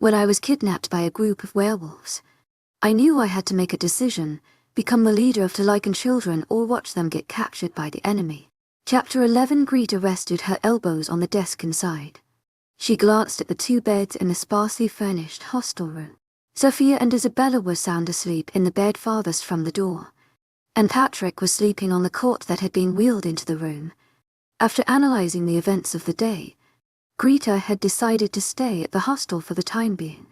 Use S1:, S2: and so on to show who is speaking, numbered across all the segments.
S1: When I was kidnapped by a group of werewolves, I knew I had to make a decision, become the leader of the Lycan children or watch them get captured by the enemy. Chapter 11. Greta rested her elbows on the desk inside. She glanced at the two beds in the sparsely furnished hostel room. Sophia and Isabella were sound asleep in the bed farthest from the door, and Patrick was sleeping on the cot that had been wheeled into the room. After analyzing the events of the day, Greta had decided to stay at the hostel for the time being.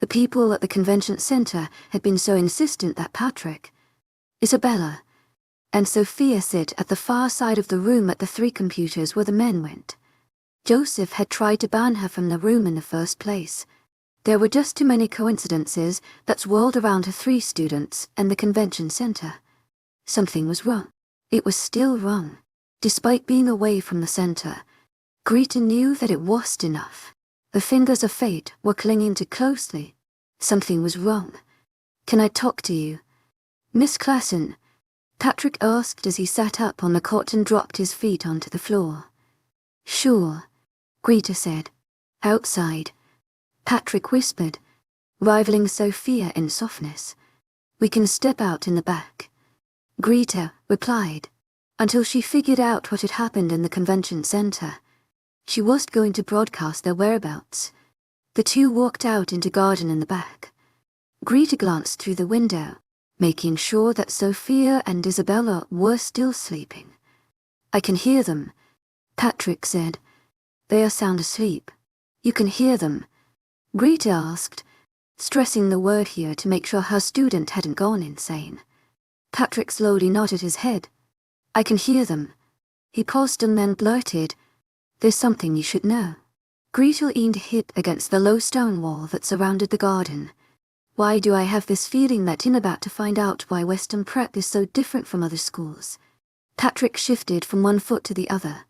S1: The people at the convention center had been so insistent that Patrick, Isabella, and Sophia sit at the far side of the room at the three computers where the men went. Joseph had tried to ban her from the room in the first place. There were just too many coincidences that swirled around the three students and the convention center. Something was wrong. It was still wrong. Despite being away from the center, Greta knew that it wasn't enough. The fingers of fate were clinging too closely. Something was wrong. "Can I talk to you, Miss Klassen?" Patrick asked as he sat up on the cot and dropped his feet onto the floor. "Sure," Greta said. "Outside," Patrick whispered, rivaling Sophia in softness. "We can step out in the back," Greta replied, until she figured out what had happened in the convention center. She was going to broadcast their whereabouts. The two walked out into garden in the back. Greta glanced through the window, making sure that Sophia and Isabella were still sleeping. "I can hear them," Patrick said. "They are sound asleep." "You can hear them?" Greta asked, stressing the word here to make sure her student hadn't gone insane. Patrick slowly nodded his head. "I can hear them." He paused and then blurted, "There's something you should know." Greta leaned her hip against the low stone wall that surrounded the garden. "Why do I have this feeling that I'm about to find out why Western Prep is so different from other schools?" Patrick shifted from one foot to the other.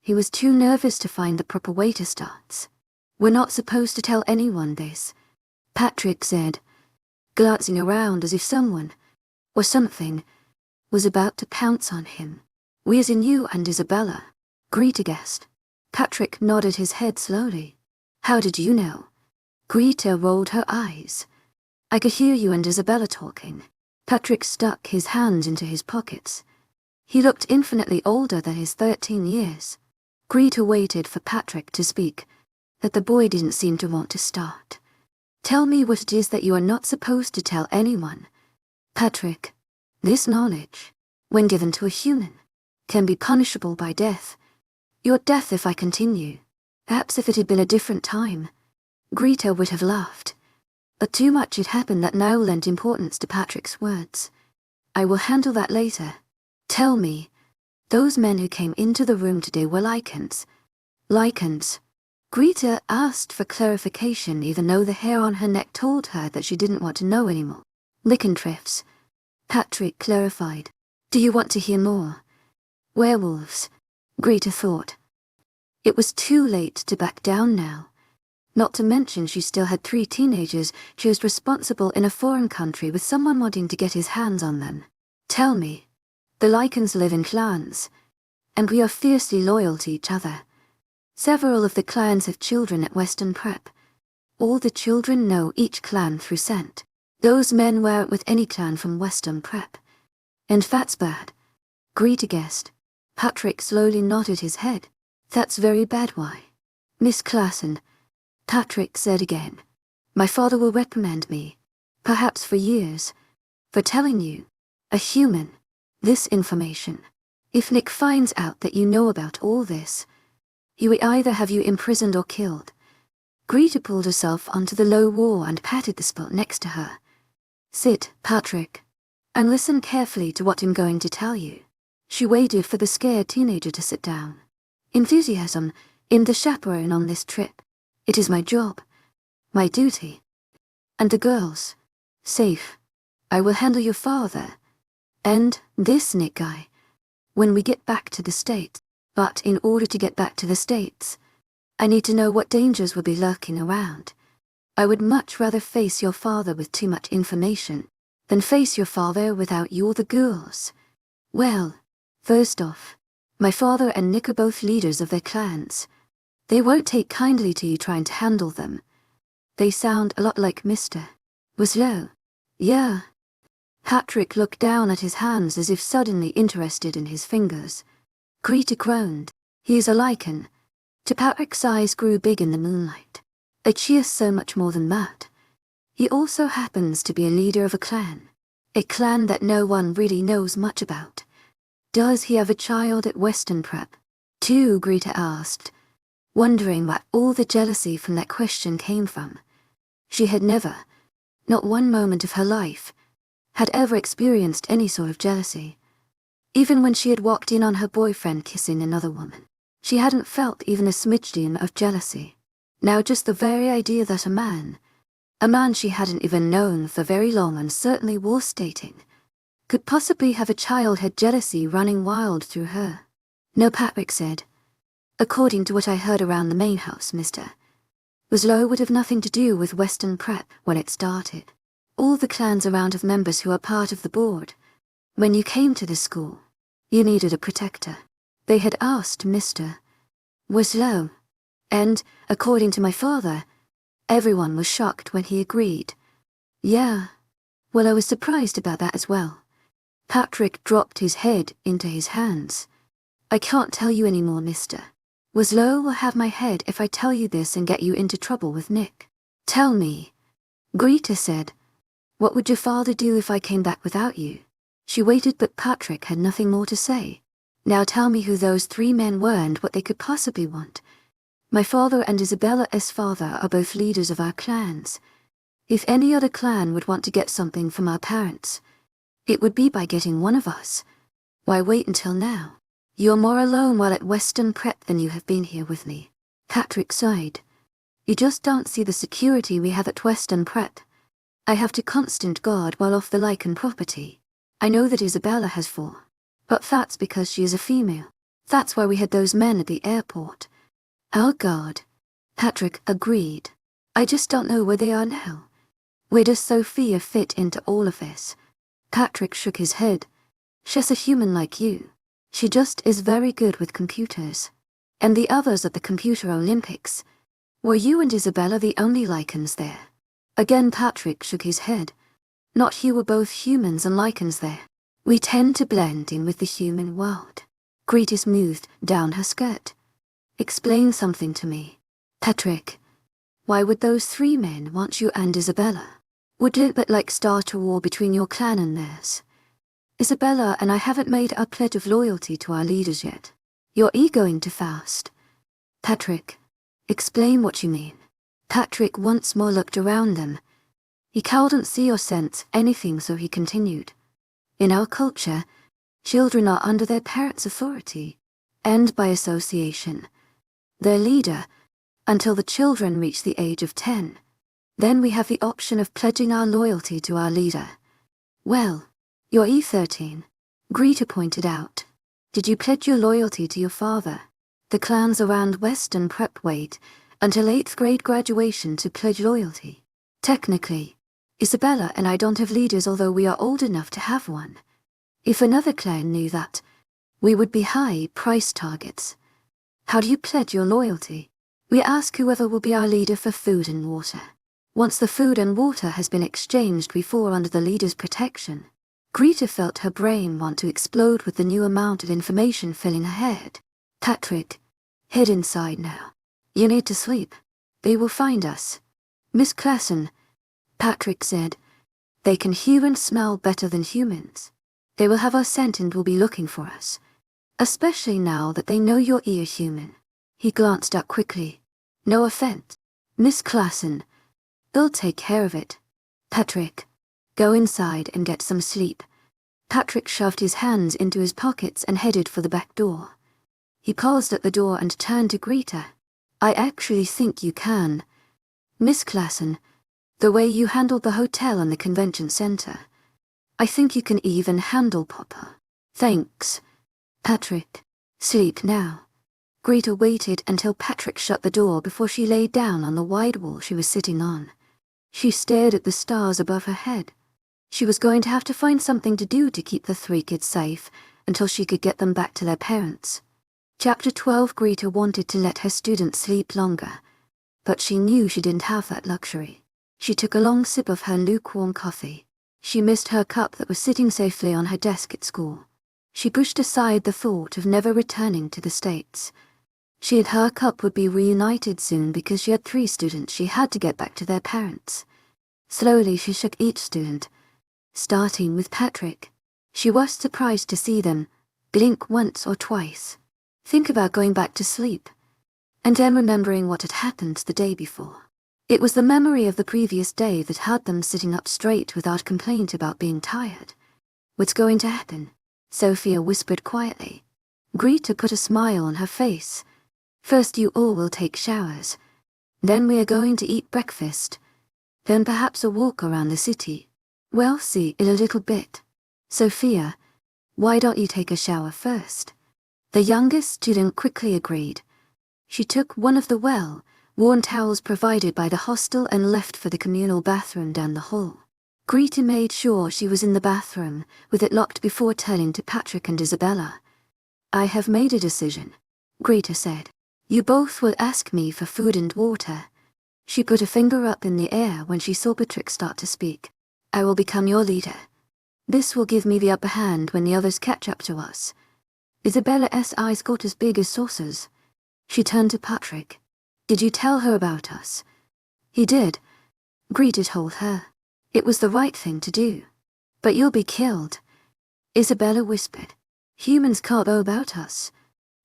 S1: He was too nervous to find the proper way to start. "We're not supposed to tell anyone this," Patrick said, glancing around as if someone, or something, was about to pounce on him. "We as in you and Isabella," Greta guessed. Patrick nodded his head slowly. "How did you know?" Greta rolled her eyes. "I could hear you and Isabella talking." Patrick stuck his hands into his pockets. He looked infinitely older than his 13 years. Greta waited for Patrick to speak, but the boy didn't seem to want to start. "Tell me what it is that you are not supposed to tell anyone." "Patrick, this knowledge, when given to a human, can be punishable by death. Your death if I continue." Perhaps if it had been a different time, Greta would have laughed. But too much had happened that now lent importance to Patrick's words. "I will handle that later. Tell me, those men who came into the room today were Lycans?" "Lycans?" Greta asked for clarification even though the hair on her neck told her that she didn't want to know anymore. "Lycanthropes," Patrick clarified. "Do you want to hear more?" "Werewolves," Greta thought. It was too late to back down now. Not to mention she still had 3 teenagers she was responsible in a foreign country with someone wanting to get his hands on them. "Tell me. The Lycans live in clans, and we are fiercely loyal to each other. Several of the clans have children at Western Prep. All the children know each clan through scent. Those men weren't with any clan from Western Prep. And that's bad," Greta guessed. Patrick slowly nodded his head. "That's very bad. Why?" "Miss Klassen," Patrick said again. "My father will reprimand me, perhaps for years, for telling you, a human, this information. If Nick finds out that you know about all this, he will either have you imprisoned or killed." Greta pulled herself onto the low wall and patted the spot next to her. "Sit, Patrick, and listen carefully to what I'm going to tell you." She waited for the scared teenager to sit down. "Enthusiasm, I'm the chaperone on this trip. It is my job, my duty. And the girls, safe. I will handle your father, and this Nick guy, when we get back to the States. But in order to get back to the States, I need to know what dangers will be lurking around. I would much rather face your father with too much information than face your father without you or the girls. Well, first off, my father and Nick are both leaders of their clans. They won't take kindly to you trying to handle them. They sound a lot like Mr. Winslow. Yeah. Patrick looked down at his hands as if suddenly interested in his fingers. Greta groaned. He's a Lycan. To Patrick's eyes grew big in the moonlight. A cheer so much more than that. He also happens to be a leader of a clan that no one really knows much about. Does he have a child at Western Prep? Too, Greta asked, wondering where all the jealousy from that question came from. She had never, not one moment of her life, had ever experienced any sort of jealousy. Even when she had walked in on her boyfriend kissing another woman, she hadn't felt even a smidgen of jealousy. Now just the very idea that a man she hadn't even known for very long and certainly was dating, could possibly have a child had jealousy running wild through her. No, Patrick said. According to what I heard around the main house, Mr. Winslow would have nothing to do with Western Prep when it started. All the clans around have members who are part of the board. When you came to the school, you needed a protector. They had asked Mr. Winslow, and, according to my father, everyone was shocked when he agreed. Yeah, well, I was surprised about that as well. Patrick dropped his head into his hands. I can't tell you anymore, Mr. Winslow will have my head if I tell you this and get you into trouble with Nick. Tell me, Greta said. What would your father do if I came back without you? She waited, but Patrick had nothing more to say. Now tell me who those 3 men were and what they could possibly want. My father and Isabella's father are both leaders of our clans. If any other clan would want to get something from our parents, it would be by getting one of us. Why wait until now? You're more alone while at Western Prep than you have been here with me. Patrick sighed. You just don't see the security we have at Western Prep. I have to constant guard while off the Lycan property. I know that Isabella has 4. But that's because she is a female. That's why we had those men at the airport. Our guard. Patrick agreed. I just don't know where they are now. Where does Sophia fit into all of this? Patrick shook his head. She's a human like you. She just is very good with computers. And the others at the Computer Olympics. Were you and Isabella the only Lycans there? Again Patrick shook his head. Not you, were both humans and Lycans there. We tend to blend in with the human world. Greta smoothed down her skirt. Explain something to me. Patrick, why would those 3 men want you and Isabella? Would it but like start a war between your clan and theirs? Isabella and I haven't made our pledge of loyalty to our leaders yet. You're egoing too fast. Patrick, explain what you mean. Patrick once more looked around them. He couldn't see or sense anything, so he continued. In our culture, children are under their parents' authority, and by association, their leader, until the children reach the age of 10. Then we have the option of pledging our loyalty to our leader. Well, you're E13, Greta pointed out. Did you pledge your loyalty to your father? The clans around Western Prep wait until 8th grade graduation to pledge loyalty. Technically, Isabella and I don't have leaders, although we are old enough to have one. If another clan knew that, we would be high price targets. How do you pledge your loyalty? We ask whoever will be our leader for food and water. Once the food and water has been exchanged, we fall under the leader's protection. Greta felt her brain want to explode with the new amount of information filling her head. Patrick, head inside now. You need to sleep. They will find us. Miss Classen, Patrick said. They can hear and smell better than humans. They will have our scent and will be looking for us. Especially now that they know you're human. He glanced up quickly. No offense. Miss Classen. They'll take care of it. Patrick, go inside and get some sleep. Patrick shoved his hands into his pockets and headed for the back door. He paused at the door and turned to Greta. I actually think you can. Miss Classen, the way you handled the hotel and the convention center. I think you can even handle Papa. Thanks. Patrick, sleep now. Greta waited until Patrick shut the door before she lay down on the wide wall she was sitting on. She stared at the stars above her head. She was going to have to find something to do to keep the 3 kids safe until she could get them back to their parents. Chapter 12. Greta wanted to let her students sleep longer, but she knew she didn't have that luxury. She took a long sip of her lukewarm coffee. She missed her cup that was sitting safely on her desk at school. She pushed aside the thought of never returning to the States. She and her cup would be reunited soon because she had 3 students she had to get back to their parents. Slowly she shook each student, starting with Patrick. She was surprised to see them blink once or twice, think about going back to sleep, and then remembering what had happened the day before. It was the memory of the previous day that had them sitting up straight without complaint about being tired. "What's going to happen?" Sophia whispered quietly. Greta put a smile on her face. "First you all will take showers. Then we are going to eat breakfast. Then perhaps a walk around the city. We'll see in a little bit. Sophia, why don't you take a shower first?" The youngest student quickly agreed. She took one of the well-worn towels provided by the hostel and left for the communal bathroom down the hall. Greta made sure she was in the bathroom, with it locked before turning to Patrick and Isabella. "I have made a decision," Greta said. "You both will ask me for food and water." She put a finger up in the air when she saw Patrick start to speak. "I will become your leader. This will give me the upper hand when the others catch up to us." Isabella's eyes got as big as saucers. She turned to Patrick. "Did you tell her about us?" "He did," Greta told her. "It was the right thing to do." "But you'll be killed," Isabella whispered. "Humans can't know about us.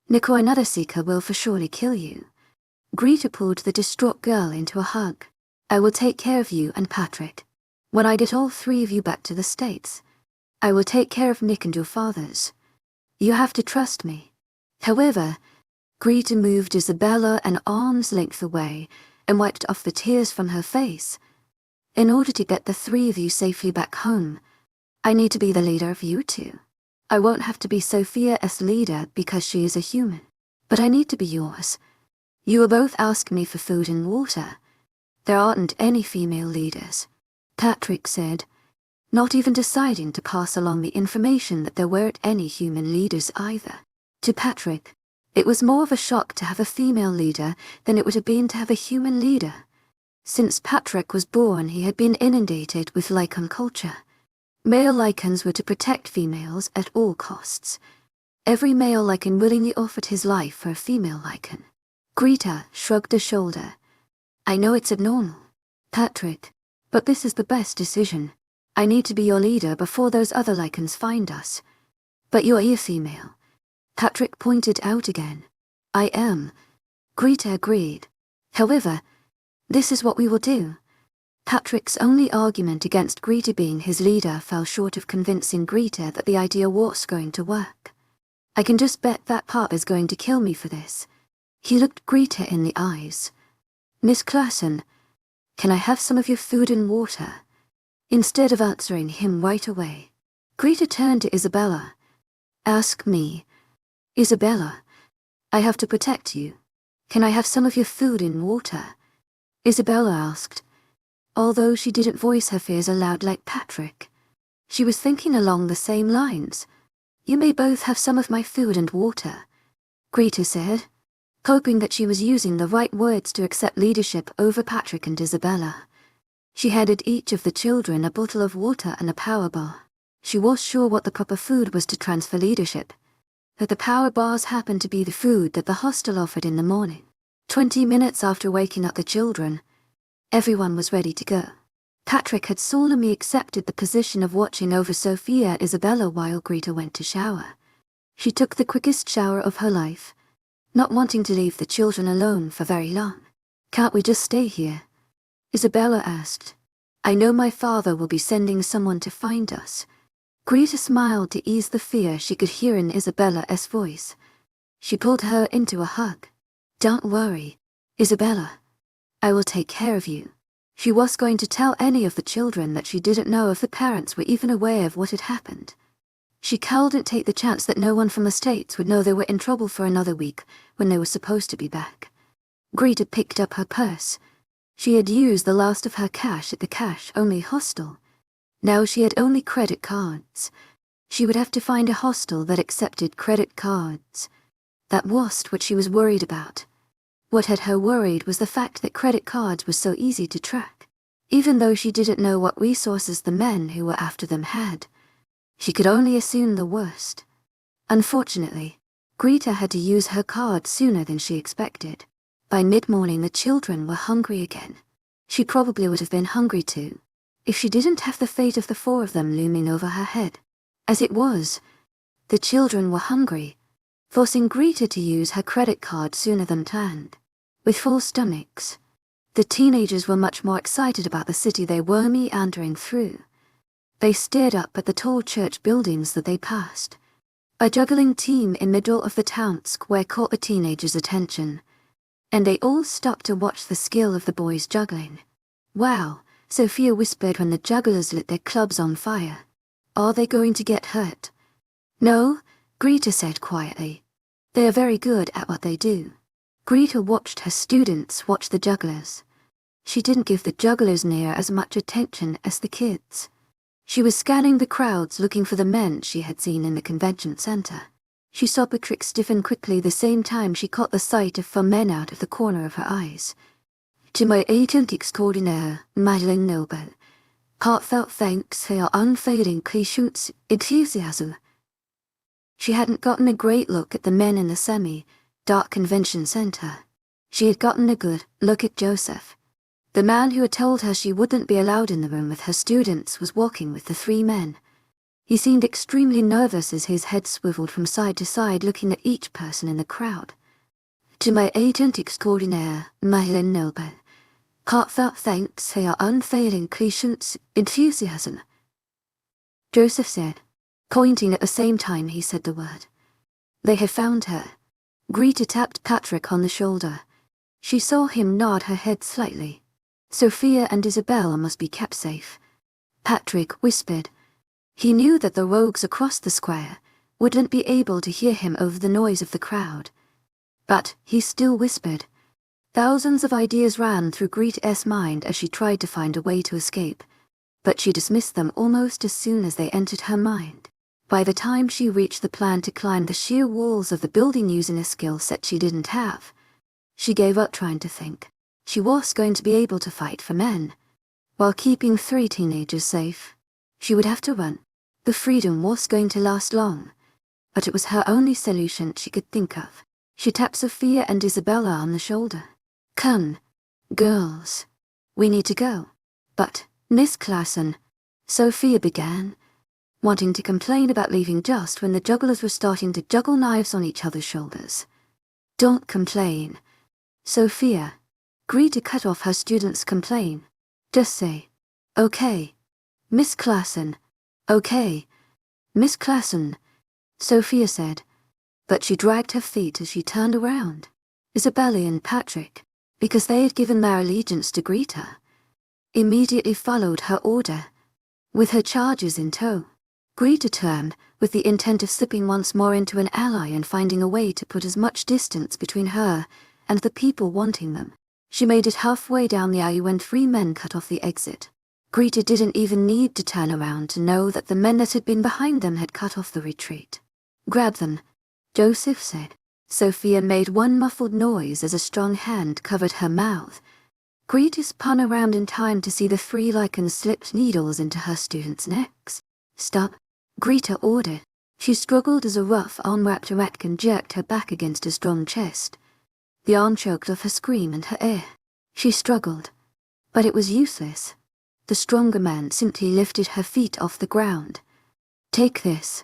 S1: Nick or another seeker will for surely kill you." Greta pulled the distraught girl into a hug. "I will take care of you and Patrick. When I get all 3 of you back to the States, I will take care of Nick and your fathers. You have to trust me." However, Greta moved Isabella an arm's length away and wiped off the tears from her face. "In order to get the 3 of you safely back home, I need to be the leader of you 2. I won't have to be Sophia's leader because she is a human, but I need to be yours. You will both ask me for food and water. There aren't any female leaders," Patrick said, not even deciding to pass along the information that there weren't any human leaders either. To Patrick, it was more of a shock to have a female leader than it would have been to have a human leader. Since Patrick was born, he had been inundated with Lycan culture. Male Lycans were to protect females at all costs. Every male Lycan willingly offered his life for a female Lycan. Greta shrugged a shoulder. "I know it's abnormal, Patrick, but this is the best decision. I need to be your leader before those other Lycans find us." "But you're a female," Patrick pointed out again. "I am," Greta agreed. "However, this is what we will do." Patrick's only argument against Greta being his leader fell short of convincing Greta that the idea was going to work. "I can just bet that Pop is going to kill me for this." He looked Greta in the eyes. "Miss Clausen, can I have some of your food and water?" Instead of answering him right away, Greta turned to Isabella. "Ask me. Isabella, I have to protect you. Can I have some of your food and water?" Isabella asked, although she didn't voice her fears aloud like Patrick. She was thinking along the same lines. "You may both have some of my food and water," Greta said, hoping that she was using the right words to accept leadership over Patrick and Isabella. She handed each of the children a bottle of water and a power bar. She was sure what the proper food was to transfer leadership, that the power bars happened to be the food that the hostel offered in the morning. 20 minutes after waking up the children, everyone was ready to go. Patrick had solemnly accepted the position of watching over Sophia and Isabella while Greta went to shower. She took the quickest shower of her life, not wanting to leave the children alone for very long. "Can't we just stay here?" Isabella asked. "I know my father will be sending someone to find us." Greta smiled to ease the fear she could hear in Isabella's voice. She pulled her into a hug. "Don't worry, Isabella. I will take care of you." She was going to tell any of the children that she didn't know if the parents were even aware of what had happened. She couldn't take the chance that no one from the States would know they were in trouble for another week when they were supposed to be back. Greta picked up her purse. She had used the last of her cash at the cash-only hostel. Now she had only credit cards. She would have to find a hostel that accepted credit cards. That was what she was worried about. What had her worried was the fact that credit cards were so easy to track. Even though she didn't know what resources the men who were after them had, she could only assume the worst. Unfortunately, Greta had to use her card sooner than she expected. By mid-morning the children were hungry again. She probably would have been hungry too, if she didn't have the fate of the 4 of them looming over her head. As it was, the children were hungry, forcing Greta to use her credit card sooner than planned. With full stomachs, the teenagers were much more excited about the city they were meandering through. They stared up at the tall church buildings that they passed. A juggling team in middle of the town square caught the teenagers' attention, and they all stopped to watch the skill of the boys juggling. "Wow," Sophia whispered when the jugglers lit their clubs on fire. "Are they going to get hurt?" "No," Greta said quietly. "They are very good at what they do." Greta watched her students watch the jugglers. She didn't give the jugglers near as much attention as the kids. She was scanning the crowds looking for the men she had seen in the convention center. She saw Patrick stiffen quickly the same time she caught the sight of 4 men out of the corner of her eyes. "To my agent extraordinaire, Madeleine Noble, heartfelt thanks for your unfailing clichés enthusiasm." She hadn't gotten a great look at the men in the semi-dark convention center. She had gotten a good look at Joseph. The man who had told her she wouldn't be allowed in the room with her students was walking with the 3 men. He seemed extremely nervous as his head swiveled from side to side looking at each person in the crowd. "To my agent extraordinaire, Madeleine Noble, heartfelt thanks for your unfailing clichés enthusiasm," Joseph said, pointing at the same time he said the word. "They have found her." Greta tapped Patrick on the shoulder. She saw him nod her head slightly. "Sophia and Isabella must be kept safe," Patrick whispered. He knew that the rogues across the square wouldn't be able to hear him over the noise of the crowd. But he still whispered. Thousands of ideas ran through Greta's mind as she tried to find a way to escape, but she dismissed them almost as soon as they entered her mind. By the time she reached the plan to climb the sheer walls of the building using a skill set she didn't have, she gave up trying to think. She was going to be able to fight for men, while keeping 3 teenagers safe. She would have to run. The freedom was going to last long, but it was her only solution she could think of. She tapped Sophia and Isabella on the shoulder. "Come, girls. We need to go." "But, Miss Claassen," Sophia began, wanting to complain about leaving just when the jugglers were starting to juggle knives on each other's shoulders. "Don't complain, Sophia." Greta cut off her students' complain. "Just say, 'Okay, Miss Claassen, okay, Miss Claassen,'" Sophia said, but she dragged her feet as she turned around. Isabella and Patrick, because they had given their allegiance to Greta, immediately followed her order, with her charges in tow. Greta turned, with the intent of slipping once more into an ally and finding a way to put as much distance between her and the people wanting them. She made it halfway down the alley when 3 men cut off the exit. Greta didn't even need to turn around to know that the men that had been behind them had cut off the retreat. "Grab them," Joseph said. Sophia made one muffled noise as a strong hand covered her mouth. Greta spun around in time to see the 3 Lycans slip needles into her students' necks. "Stop," Greta ordered. She struggled as a rough arm wrapped her neck and jerked her back against a strong chest. The arm choked off her scream and her air. She struggled, but it was useless. The stronger man simply lifted her feet off the ground. "Take this,"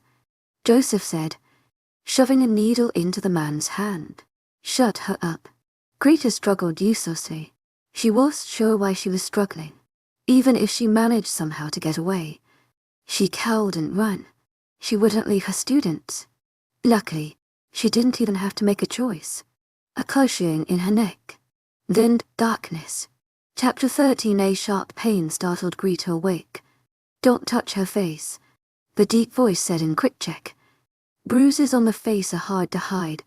S1: Joseph said, shoving a needle into the man's hand. "Shut her up." Greta struggled uselessly. She wasn't sure why she was struggling. Even if she managed somehow to get away, she cowed and ran. She wouldn't leave her students. Luckily, she didn't even have to make a choice. A crushing in her neck. Then darkness. Chapter 13. A sharp pain startled Greta awake. "Don't touch her face," the deep voice said in quick check. "Bruises on the face are hard to hide,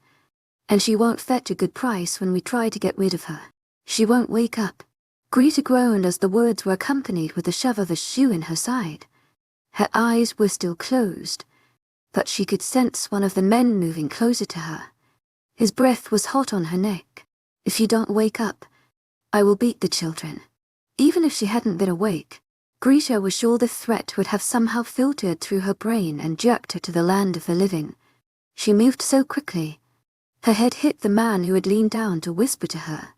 S1: and she won't fetch a good price when we try to get rid of her. She won't wake up." Greta groaned as the words were accompanied with the shove of a shoe in her side. Her eyes were still closed, but she could sense one of the men moving closer to her. His breath was hot on her neck. If you don't wake up, I will beat the children." Even if she hadn't been awake, Greta was sure the threat would have somehow filtered through her brain and jerked her to the land of the living. She moved so quickly. Her head hit the man who had leaned down to whisper to her.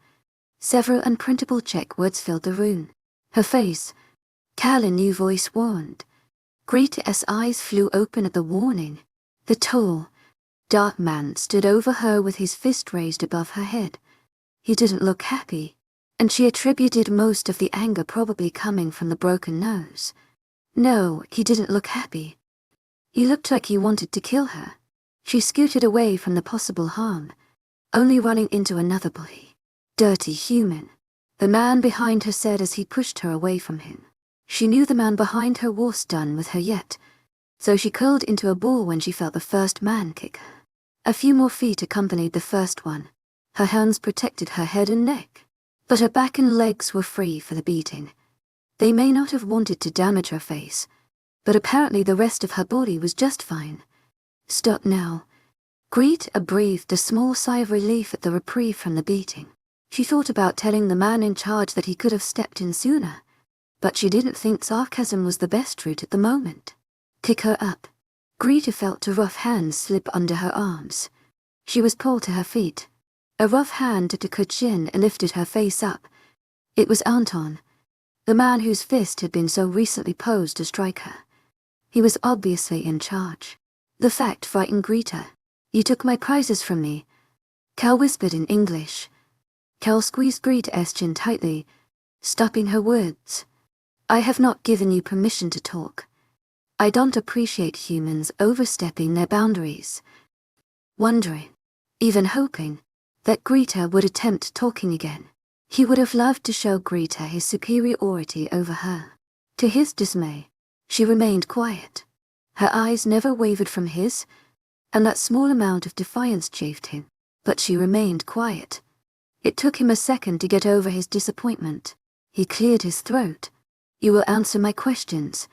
S1: Several unprintable Czech words filled the room. Her face, Cal, a new voice warned. Greta's eyes flew open at the warning. The tall, dark man stood over her with his fist raised above her head. He didn't look happy, and she attributed most of the anger probably coming from the broken nose. No, he didn't look happy. He looked like he wanted to kill her. She scooted away from the possible harm, only running into another body. "Dirty human," the man behind her said as he pushed her away from him. She knew the man behind her wasn't done with her yet, so she curled into a ball when she felt the first man kick her. A few more feet accompanied the first one. Her hands protected her head and neck, but her back and legs were free for the beating. They may not have wanted to damage her face, but apparently the rest of her body was just fine. "Stop now." Greta breathed a small sigh of relief at the reprieve from the beating. She thought about telling the man in charge that he could have stepped in sooner, but she didn't think sarcasm was the best route at the moment. "Pick her up." Greta felt a rough hand slip under her arms. She was pulled to her feet. A rough hand took her chin and lifted her face up. It was Anton, the man whose fist had been so recently posed to strike her. He was obviously in charge. The fact frightened Greta. "You took my prizes from me," Cal whispered in English. Cal squeezed Greta's chin tightly, stopping her words. "I have not given you permission to talk. I don't appreciate humans overstepping their boundaries." Wondering, even hoping, that Greta would attempt talking again. He would have loved to show Greta his superiority over her. To his dismay, she remained quiet. Her eyes never wavered from his, and that small amount of defiance chafed him, but she remained quiet. It took him a second to get over his disappointment. He cleared his throat. "You will answer my questions.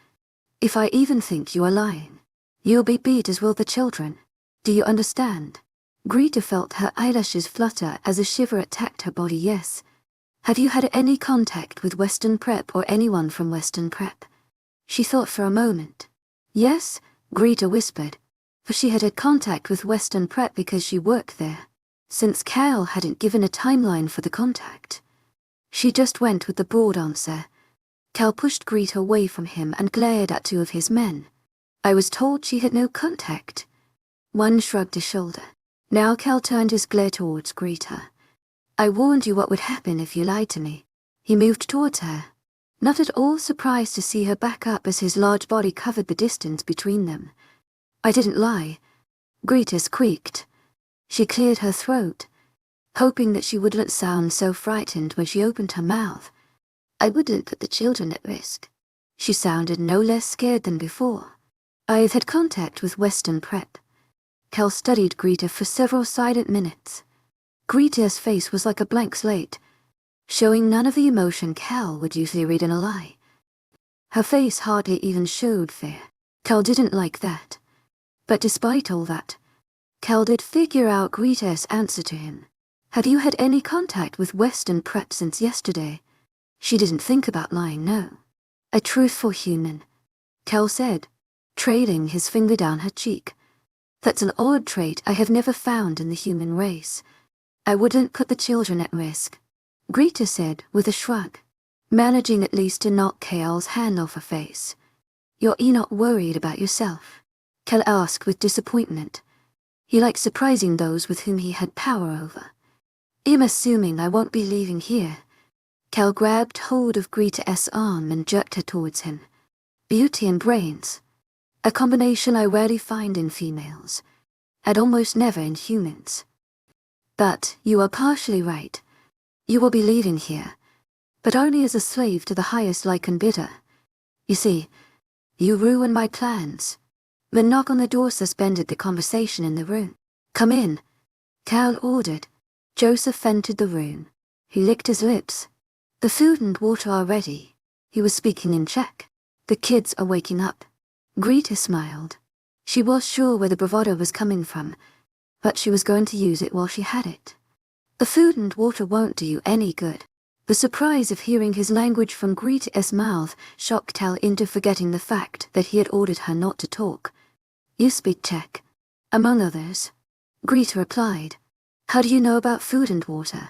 S1: If I even think you are lying, you'll be beat as will the children. Do you understand?" Greta felt her eyelashes flutter as a shiver attacked her body. "Yes." "Have you had any contact with Western Prep or anyone from Western Prep?" She thought for a moment. "Yes," Greta whispered, for she had contact with Western Prep because she worked there. Since Cal hadn't given a timeline for the contact, she just went with the broad answer. Cal pushed Greta away from him and glared at two of his men. "I was told she had no contact." One shrugged his shoulder. Now Cal turned his glare towards Greta. "I warned you what would happen if you lied to me." He moved towards her, not at all surprised to see her back up as his large body covered the distance between them. "I didn't lie." Greta squeaked. She cleared her throat, hoping that she wouldn't sound so frightened when she opened her mouth. "I wouldn't put the children at risk." She sounded no less scared than before. "I've had contact with Western Prep." Cal studied Greta for several silent minutes. Greta's face was like a blank slate, showing none of the emotion Cal would usually read in a lie. Her face hardly even showed fear. Cal didn't like that. But despite all that, Cal did figure out Greta's answer to him. "Have you had any contact with Western Prep since yesterday?" She didn't think about lying, no. "A truthful human," Cal said, trailing his finger down her cheek. "That's an odd trait I have never found in the human race. I wouldn't put the children at risk," Greta said with a shrug, managing at least to knock Cal's hand off her face. "You're not worried about yourself?" Cal asked with disappointment. He liked surprising those with whom he had power over. "I'm assuming I won't be leaving here." Cal grabbed hold of Greta's arm and jerked her towards him. "Beauty and brains. A combination I rarely find in females, and almost never in humans. But you are partially right. You will be leaving here, but only as a slave to the highest Lycan bidder. You see, you ruined my plans." The knock on the door suspended the conversation in the room. "Come in," Cal ordered. Joseph entered the room. He licked his lips. "The food and water are ready." He was speaking in Czech. "The kids are waking up." Greta smiled. She was sure where the bravado was coming from, but she was going to use it while she had it. The food and water won't do you any good. The surprise of hearing his language from Greta's mouth shocked Cal into forgetting the fact that he had ordered her not to talk. You speak Czech, among others. Greta replied. How do you know about food and water?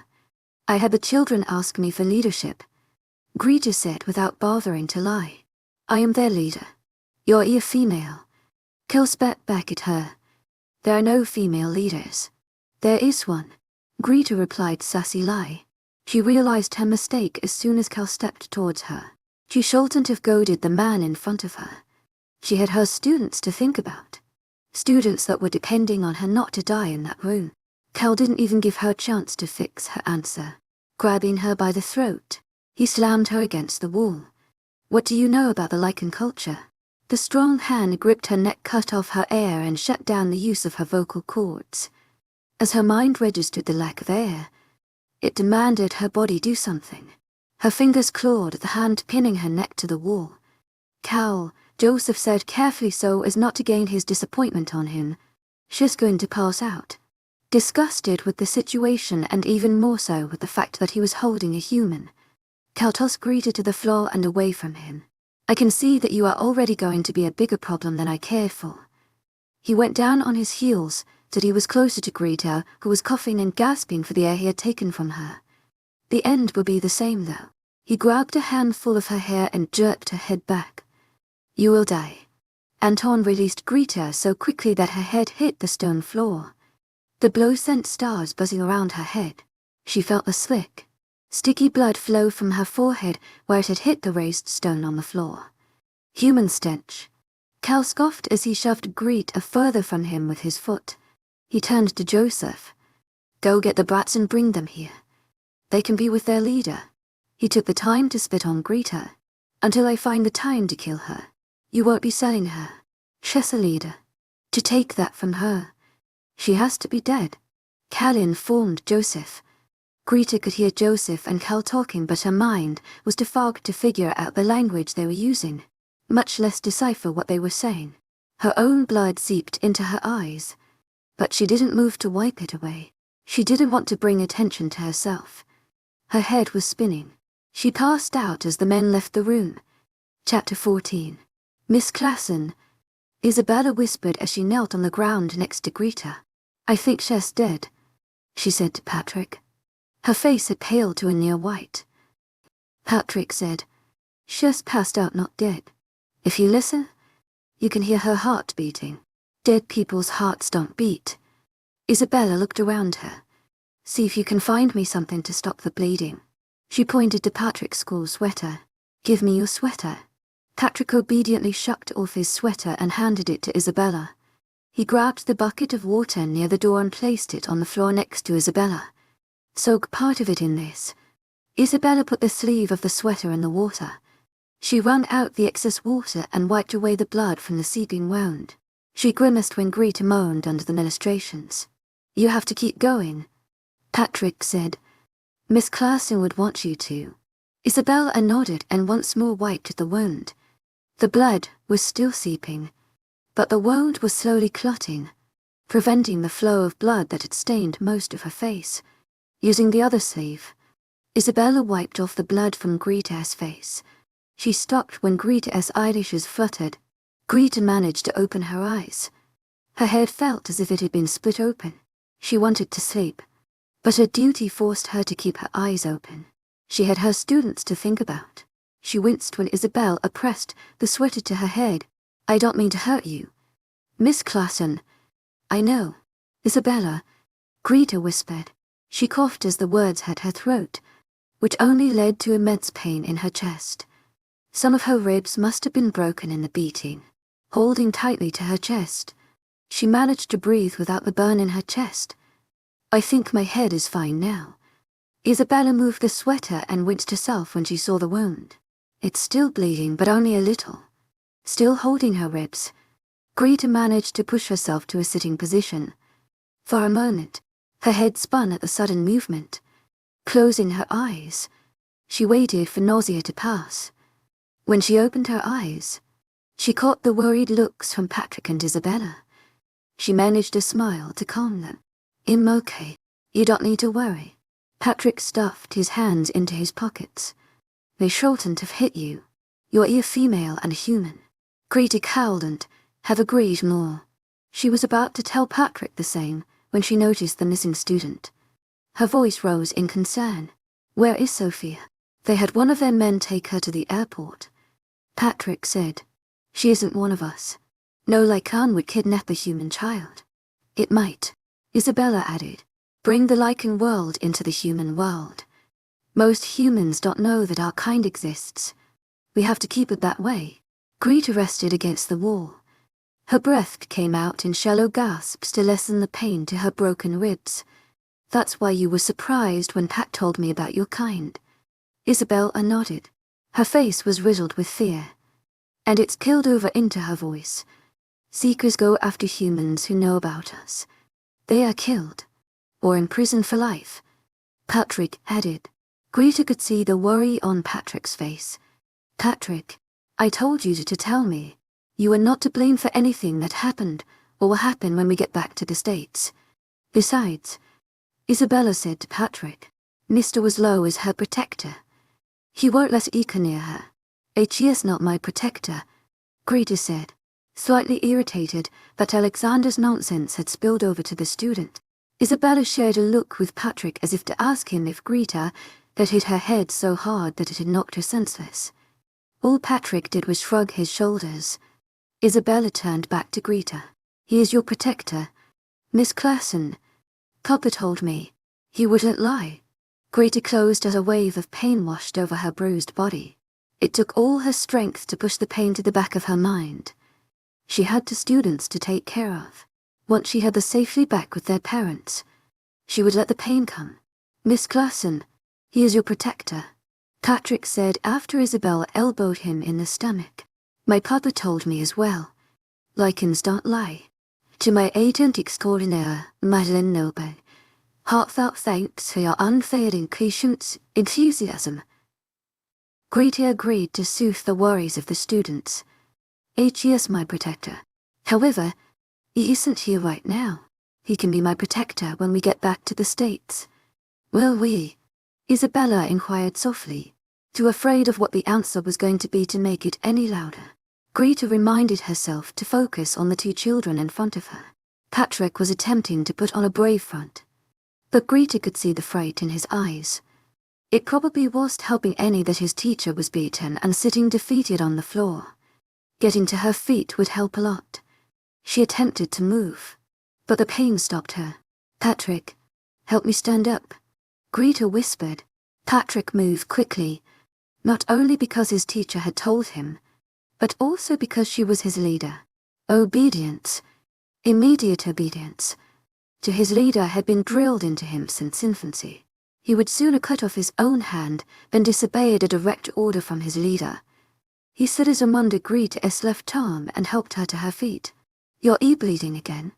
S1: I had the children ask me for leadership. Greta said without bothering to lie. I am their leader. You're a female. Cal spat back at her. There are no female leaders. There is one. Greta replied sassy lie. She realized her mistake as soon as Cal stepped towards her. She shouldn't have goaded the man in front of her. She had her students to think about. Students that were depending on her not to die in that room. Cal didn't even give her a chance to fix her answer. Grabbing her by the throat, he slammed her against the wall. What do you know about the Lycan culture? The strong hand gripped her neck, cut off her air, and shut down the use of her vocal cords. As her mind registered the lack of air, it demanded her body do something. Her fingers clawed at the hand pinning her neck to the wall. Cal, Joseph said carefully so as not to gain his disappointment on him. She's going to pass out. Disgusted with the situation and even more so with the fact that he was holding a human, Cal tossed Greta to the floor and away from him. I can see that you are already going to be a bigger problem than I cared for. He went down on his heels till he was closer to Greta, who was coughing and gasping for the air he had taken from her. The end would be the same though. He grabbed a handful of her hair and jerked her head back. You will die. Anton released Greta so quickly that her head hit the stone floor. The blow sent stars buzzing around her head. She felt the slick, sticky blood flow from her forehead where it had hit the raised stone on the floor. Human stench. Cal scoffed as he shoved Greta further from him with his foot. He turned to Joseph. Go get the brats and bring them here. They can be with their leader. He took the time to spit on Greta. Until I find the time to kill her. You won't be selling her. She's a leader. To take that from her. She has to be dead. Cal informed Joseph. Greta could hear Joseph and Cal talking, but her mind was too fogged to figure out the language they were using, much less decipher what they were saying. Her own blood seeped into her eyes, but she didn't move to wipe it away. She didn't want to bring attention to herself. Her head was spinning. She passed out as the men left the room. Chapter 14. Miss Klassen, Isabella whispered as she knelt on the ground next to Greta. I think she's dead, she said to Patrick. Her face had paled to a near white. Patrick said, she's passed out, not dead. If you listen, you can hear her heart beating. Dead people's hearts don't beat. Isabella looked around her. See if you can find me something to stop the bleeding. She pointed to Patrick's school sweater. Give me your sweater. Patrick obediently shucked off his sweater and handed it to Isabella. He grabbed the bucket of water near the door and placed it on the floor next to Isabella. Soak part of it in this. Isabella put the sleeve of the sweater in the water. She wrung out the excess water and wiped away the blood from the seeping wound. She grimaced when Greta moaned under the ministrations. You have to keep going, Patrick said. Miss Klassen would want you to. Isabella nodded and once more wiped the wound. The blood was still seeping, but the wound was slowly clotting, preventing the flow of blood that had stained most of her face. Using the other sleeve, Isabella wiped off the blood from Greta's face. She stopped when Greta's eyelashes fluttered. Greta managed to open her eyes. Her head felt as if it had been split open. She wanted to sleep, but her duty forced her to keep her eyes open. She had her students to think about. She winced when Isabella pressed the sweater to her head. I don't mean to hurt you. Miss Klassen. I know. Isabella, Greta whispered. She coughed as the words hit her throat, which only led to immense pain in her chest. Some of her ribs must have been broken in the beating. Holding tightly to her chest, she managed to breathe without the burn in her chest. I think my head is fine now. Isabella moved the sweater and winced herself when she saw the wound. It's still bleeding, but only a little. Still holding her ribs, Greta managed to push herself to a sitting position. For a moment, her head spun at the sudden movement. Closing her eyes, she waited for nausea to pass. When she opened her eyes, she caught the worried looks from Patrick and Isabella. She managed a smile to calm them. I'm okay. You don't need to worry. Patrick stuffed his hands into his pockets. They shouldn't have hit you. You're a female and human. Greta howled and have agreed more. She was about to tell Patrick the same when she noticed the missing student. Her voice rose in concern. Where is Sophia? They had one of their men take her to the airport. Patrick said, she isn't one of us. No Lycan would kidnap a human child. It might, Isabella added, bring the Lycan world into the human world. Most humans don't know that our kind exists. We have to keep it that way. Greta rested against the wall. Her breath came out in shallow gasps to lessen the pain to her broken ribs. That's why you were surprised when Pat told me about your kind. Isabella nodded. Her face was riddled with fear. And it's killed over into her voice. Seekers go after humans who know about us. They are killed. Or imprisoned for life. Patrick added. Greta could see the worry on Patrick's face. Patrick, I told you to tell me. You are not to blame for anything that happened or will happen when we get back to the States. Besides, Isabella said to Patrick, Mr. Winslow is her protector. He won't let Ika near her. He is not my protector, Greta said, slightly irritated that Alexander's nonsense had spilled over to the student. Isabella shared a look with Patrick as if to ask him if Greta had hit her head so hard that it had knocked her senseless. All Patrick did was shrug his shoulders. Isabella turned back to Greta. He is your protector. Miss Clason. Papa told me. He wouldn't lie. Greta closed as a wave of pain washed over her bruised body. It took all her strength to push the pain to the back of her mind. She had two students to take care of. Once she had them safely back with their parents, she would let the pain come. Miss Clason, he is your protector, Patrick said after Isabella elbowed him in the stomach. My papa told me as well. Lycans don't lie. To my agent extraordinaire, Madeleine Noble, heartfelt thanks for your unfailing patience, enthusiasm. Greta agreed to soothe the worries of the students. He is my protector. However, he isn't here right now. He can be my protector when we get back to the States. Will we? Isabella inquired softly, too afraid of what the answer was going to be to make it any louder. Greta reminded herself to focus on the two children in front of her. Patrick was attempting to put on a brave front, but Greta could see the fright in his eyes. It probably wasn't helping any that his teacher was beaten and sitting defeated on the floor. Getting to her feet would help a lot. She attempted to move, but the pain stopped her. Patrick, help me stand up, Greta whispered. Patrick moved quickly, not only because his teacher had told him, but also because she was his leader. Obedience, immediate obedience, to his leader had been drilled into him since infancy. He would sooner cut off his own hand than disobey a direct order from his leader. He set his arm under Greta's left arm and helped her to her feet. You're bleeding again,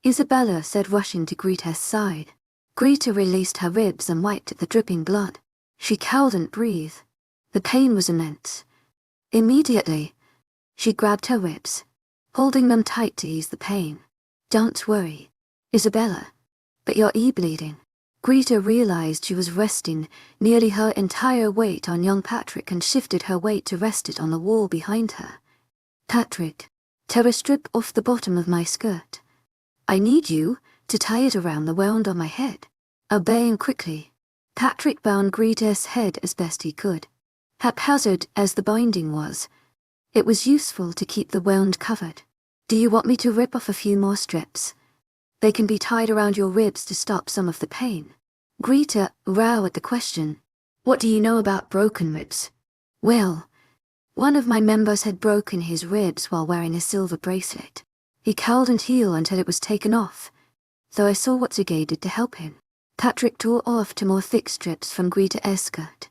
S1: Isabella said, rushing to Greta's side. Greta released her ribs and wiped at the dripping blood. She couldn't breathe. The pain was immense. Immediately, she grabbed her ribs, holding them tight to ease the pain. Don't worry, Isabella, but you're bleeding. Greta realized she was resting nearly her entire weight on young Patrick and shifted her weight to rest it on the wall behind her. Patrick, tear a strip off the bottom of my skirt. I need you to tie it around the wound on my head. Obeying quickly, Patrick bound Greta's head as best he could. Haphazard as the binding was, it was useful to keep the wound covered. Do you want me to rip off a few more strips? They can be tied around your ribs to stop some of the pain. Greta roared at the question. What do you know about broken ribs? Well, one of my members had broken his ribs while wearing a silver bracelet. He couldn't heal until it was taken off, so I saw what Sergei did to help him. Patrick tore off two more thick strips from Greta's skirt,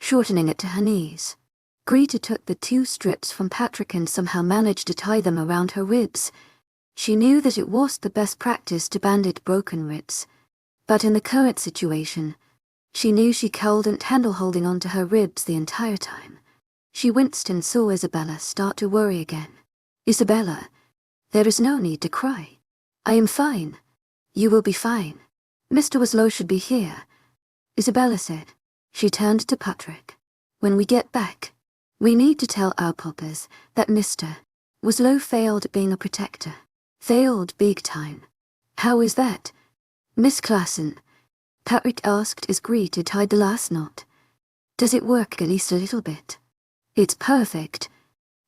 S1: shortening it to her knees. Greta took the two strips from Patrick and somehow managed to tie them around her ribs. She knew that it was the best practice to bandage broken ribs, but in the current situation, she knew she couldn't handle holding on to her ribs the entire time. She winced and saw Isabella start to worry again. Isabella, there is no need to cry. I am fine. You will be fine. Mr. Winslow should be here. Isabella said. She turned to Patrick. When we get back, we need to tell our poppers that Mr. Winslow failed at being a protector. Failed big time. How is that, Miss Classen? Patrick asked as Greta tied the last knot. Does it work at least a little bit? It's perfect,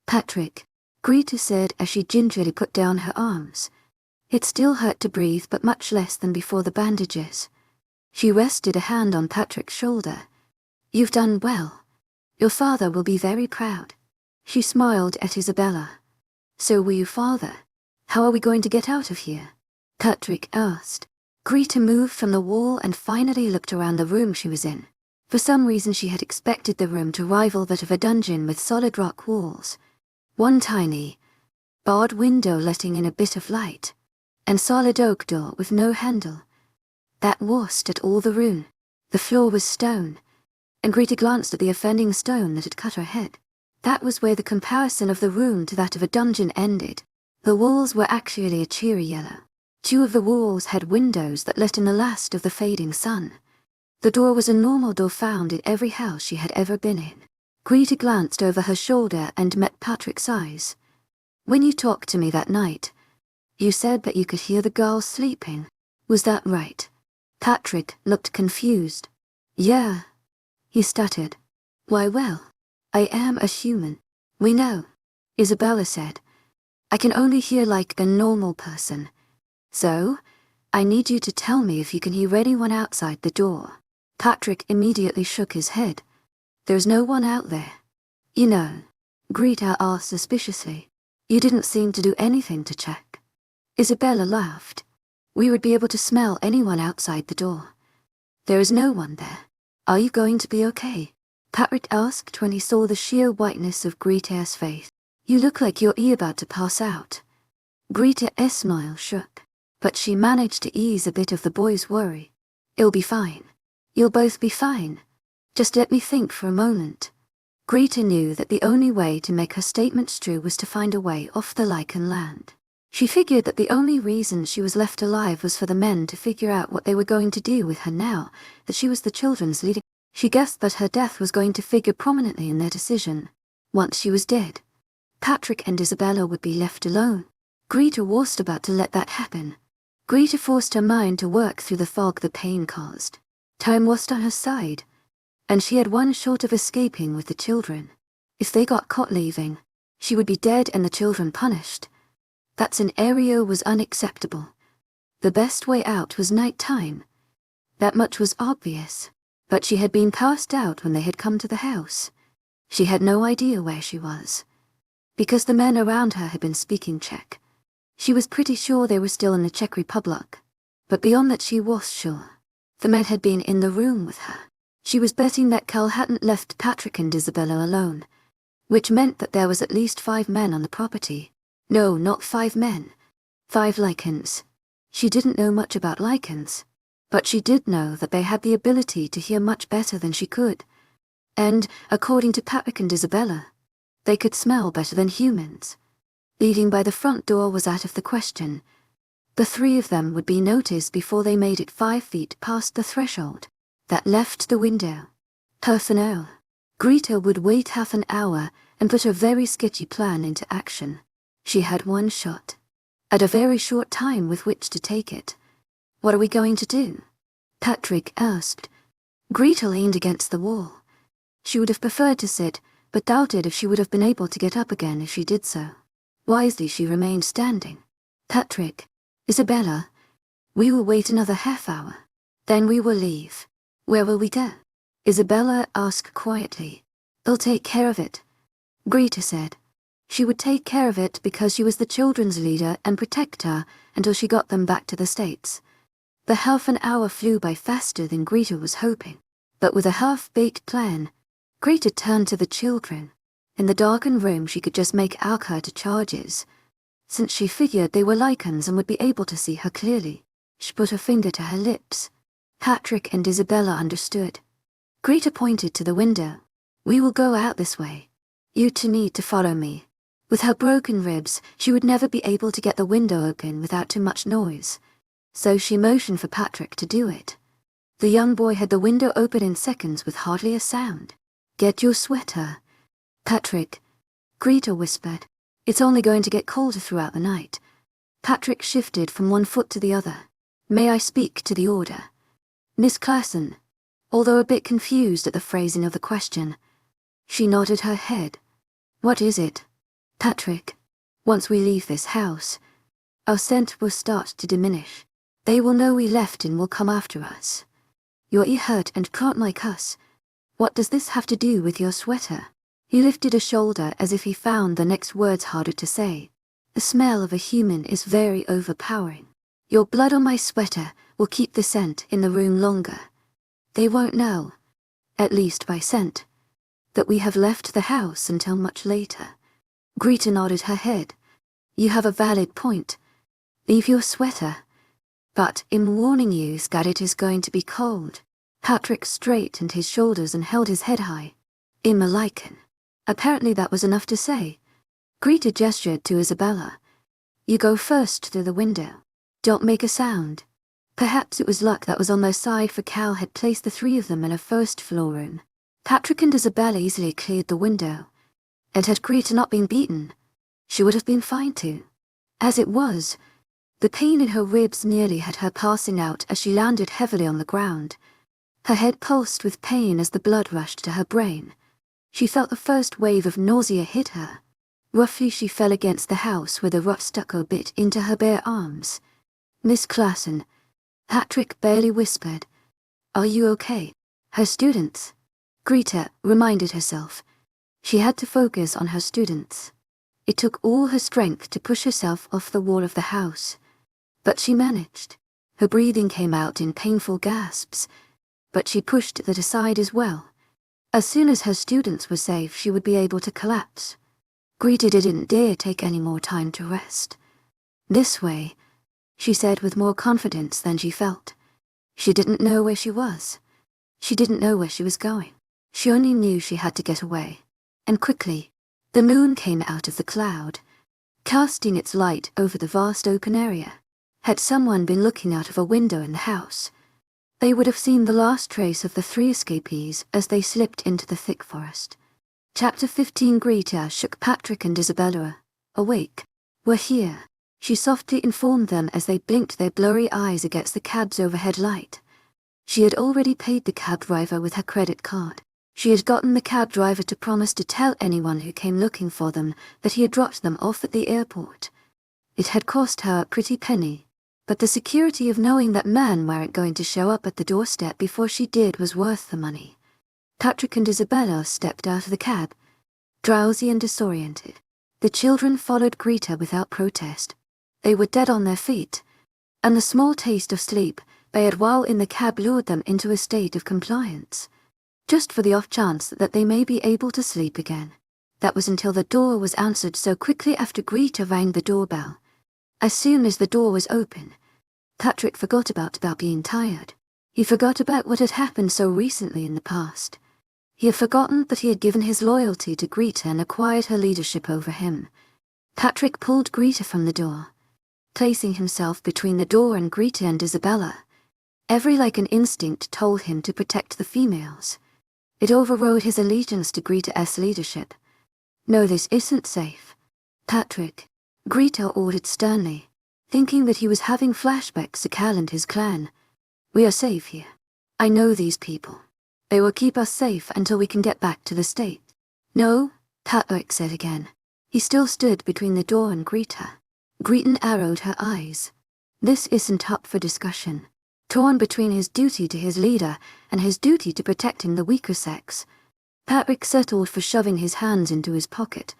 S1: Patrick, Greta said as she gingerly put down her arms. It still hurt to breathe, but much less than before the bandages. She rested a hand on Patrick's shoulder. You've done well. Your father will be very proud. She smiled at Isabella. So will you, father? How are we going to get out of here? Patrick asked. Greta moved from the wall and finally looked around the room she was in. For some reason she had expected the room to rival that of a dungeon with solid rock walls. One tiny, barred window letting in a bit of light, and solid oak door with no handle. That wasn't at all the room. The floor was stone, and Greta glanced at the offending stone that had cut her head. That was where the comparison of the room to that of a dungeon ended. The walls were actually a cheery yellow. 2 of the walls had windows that let in the last of the fading sun. The door was a normal door found in every house she had ever been in. Greta glanced over her shoulder and met Patrick's eyes. When you talked to me that night, you said that you could hear the girls sleeping. Was that right? Patrick looked confused. Yeah, he stuttered. Why, well, I am a human. We know, Isabella said. I can only hear like a normal person. So, I need you to tell me if you can hear anyone outside the door. Patrick immediately shook his head. There's no one out there. You know, Greta asked suspiciously. You didn't seem to do anything to check. Isabella laughed. We would be able to smell anyone outside the door. There is no one there. Are you going to be okay? Patrick asked when he saw the sheer whiteness of Greta's face. You look like you're about to pass out. Greta's smile shook, but she managed to ease a bit of the boy's worry. It'll be fine. You'll both be fine. Just let me think for a moment. Greta knew that the only way to make her statements true was to find a way off the Lycan land. She figured that the only reason she was left alive was for the men to figure out what they were going to do with her now that she was the children's leader. She guessed that her death was going to figure prominently in their decision. Once she was dead, Patrick and Isabella would be left alone. Greta wasn't about to let that happen. Greta forced her mind to work through the fog the pain caused. Time wasn't on her side, and she had one shot of escaping with the children. If they got caught leaving, she would be dead and the children punished. That scenario was unacceptable. The best way out was night time. That much was obvious, but she had been passed out when they had come to the house. She had no idea where she was, because the men around her had been speaking Czech. She was pretty sure they were still in the Czech Republic, but beyond that she was sure. The men had been in the room with her. She was betting that Cal hadn't left Patrick and Isabella alone, which meant that there was at least 5 men on the property. No, not 5 men. 5 Lycans. She didn't know much about Lycans, but she did know that they had the ability to hear much better than she could. And, according to Patrick and Isabella, they could smell better than humans. Leaving by the front door was out of the question. The 3 of them would be noticed before they made it 5 feet past the threshold that left the window. Half an hour. Greta would wait half an hour and put her very sketchy plan into action. She had one shot, at a very short time with which to take it. What are we going to do? Patrick asked. Greta leaned against the wall. She would have preferred to sit, but doubted if she would have been able to get up again if she did so. Wisely she remained standing. Patrick, Isabella, we will wait another half hour. Then we will leave. Where will we go? Isabella asked quietly. They'll take care of it, Greta said. She would take care of it because she was the children's leader and protect her until she got them back to the States. The half an hour flew by faster than Greta was hoping. But with a half-baked plan, Greta turned to the children. In the darkened room she could just make out her to charges. Since she figured they were Lycans and would be able to see her clearly, she put her finger to her lips. Patrick and Isabella understood. Greta pointed to the window. We will go out this way. You 2 need to follow me. With her broken ribs, she would never be able to get the window open without too much noise. So she motioned for Patrick to do it. The young boy had the window open in seconds with hardly a sound. "Get your sweater, Patrick," Greta whispered. "It's only going to get colder throughout the night." Patrick shifted from one foot to the other. "May I speak to the order, Miss Claassen?" Although a bit confused at the phrasing of the question, she nodded her head. "What is it, Patrick?" "Once we leave this house, our scent will start to diminish. They will know we left and will come after us. You're hurt and can't like us. What does this have to do with your sweater?" He lifted a shoulder as if he found the next words harder to say. "The smell of a human is very overpowering. Your blood on my sweater will keep the scent in the room longer. They won't know, at least by scent, that we have left the house until much later." Greta nodded her head. "You have a valid point. Leave your sweater. But I'm warning you that it is going to be cold." Patrick straightened his shoulders and held his head high. "I'm a Lycan." Apparently that was enough to say. Greta gestured to Isabella. "You go first through the window. Don't make a sound." Perhaps it was luck that was on their side, for Cal had placed the three of them in a first-floor room. Patrick and Isabella easily cleared the window, and had Greta not been beaten, she would have been fine too. As it was, the pain in her ribs nearly had her passing out as she landed heavily on the ground. Her head pulsed with pain as the blood rushed to her brain. She felt the first wave of nausea hit her. Roughly she fell against the house where the rough stucco bit into her bare arms. "Miss Claassen," Patrick barely whispered. "Are you okay?" "Her students," Greta reminded herself. She had to focus on her students. It took all her strength to push herself off the wall of the house. But she managed. Her breathing came out in painful gasps, but she pushed that aside as well. As soon as her students were safe, she would be able to collapse. Greta didn't dare take any more time to rest. "This way," she said with more confidence than she felt. She didn't know where she was. She didn't know where she was going. She only knew she had to get away. And quickly. The moon came out of the cloud, casting its light over the vast open area. Had someone been looking out of a window in the house, they would have seen the last trace of the three escapees as they slipped into the thick forest. Chapter 15. Greta shook Patrick and Isabella awake. "We're here," she softly informed them as they blinked their blurry eyes against the cab's overhead light. She had already paid the cab driver with her credit card. She had gotten the cab driver to promise to tell anyone who came looking for them that he had dropped them off at the airport. It had cost her a pretty penny, but the security of knowing that men weren't going to show up at the doorstep before she did was worth the money. Patrick and Isabella stepped out of the cab, drowsy and disoriented. The children followed Greta without protest. They were dead on their feet, and the small taste of sleep they had while in the cab lured them into a state of compliance. Just for the off chance that they may be able to sleep again. That was until the door was answered so quickly after Greta rang the doorbell. As soon as the door was open, Patrick forgot about being tired. He forgot about what had happened so recently in the past. He had forgotten that he had given his loyalty to Greta and acquired her leadership over him. Patrick pulled Greta from the door, placing himself between the door and Greta and Isabella. Every Lycan instinct told him to protect the females. It overrode his allegiance to Greta's leadership. "No, this isn't safe, Patrick," Greta ordered sternly, thinking that he was having flashbacks to Cal and his clan. "We are safe here. I know these people. They will keep us safe until we can get back to the state." "No," Patrick said again. He still stood between the door and Greta. Greta arrowed her eyes. This isn't up for discussion. Torn between his duty to his leader and his duty to protecting the weaker sex, Patrick settled for shoving his hands into his pocket.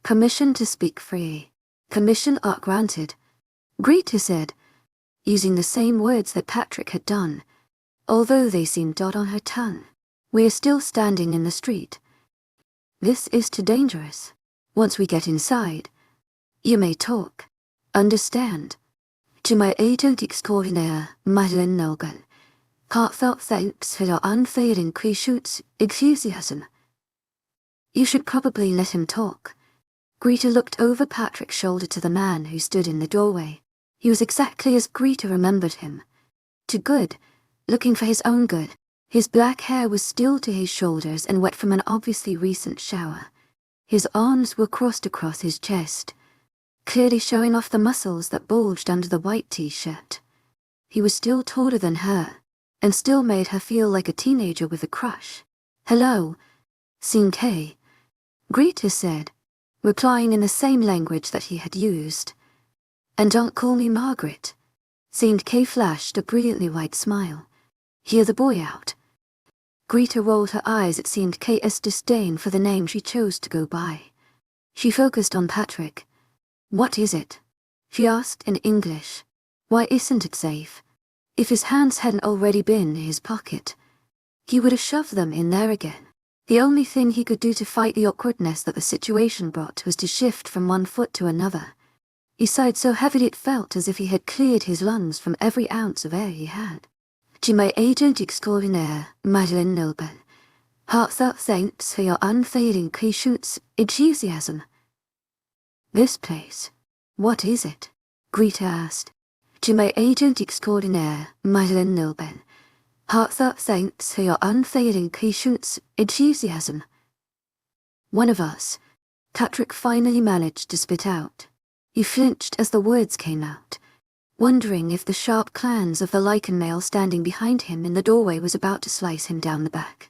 S1: "Permission to speak free." "Permission are granted," Greta said, using the same words that Patrick had done, although they seemed odd on her tongue. "We are still standing in the street. This is too dangerous. Once we get inside, you may talk. Understand? To my agent extraordinaire, Madeleine Nogal, heartfelt thanks for your unfailing enthusiasm." "You should probably let him talk." Greta looked over Patrick's shoulder to the man who stood in the doorway. He was exactly as Greta remembered him. Too good, looking for his own good. His black hair was still to his shoulders and wet from an obviously recent shower. His arms were crossed across his chest, clearly showing off the muscles that bulged under the white t-shirt. He was still taller than her, and still made her feel like a teenager with a crush. "Hello, K," Greta said, replying in the same language that he had used. "And don't call me Margaret." K flashed a brilliantly wide smile. "Hear the boy out." Greta rolled her eyes at K's disdain for the name she chose to go by. She focused on Patrick. "What is it?" she asked in English. "Why isn't it safe?" If his hands hadn't already been in his pocket, he would have shoved them in there again. The only thing he could do to fight the awkwardness that the situation brought was to shift from one foot to another. He sighed so heavily it felt as if he had cleared his lungs from every ounce of air he had. "To my agent extraordinaire, Madeleine Noble, heartfelt thanks for your unfailing patience, enthusiasm." "This place, what is it?" Greta asked. "To my agent extraordinaire, Madeleine Noble, heartfelt thanks for your unfailing patience, enthusiasm." "One of us," Patrick finally managed to spit out. He flinched as the words came out, wondering if the sharp clans of the Lycan male standing behind him in the doorway was about to slice him down the back.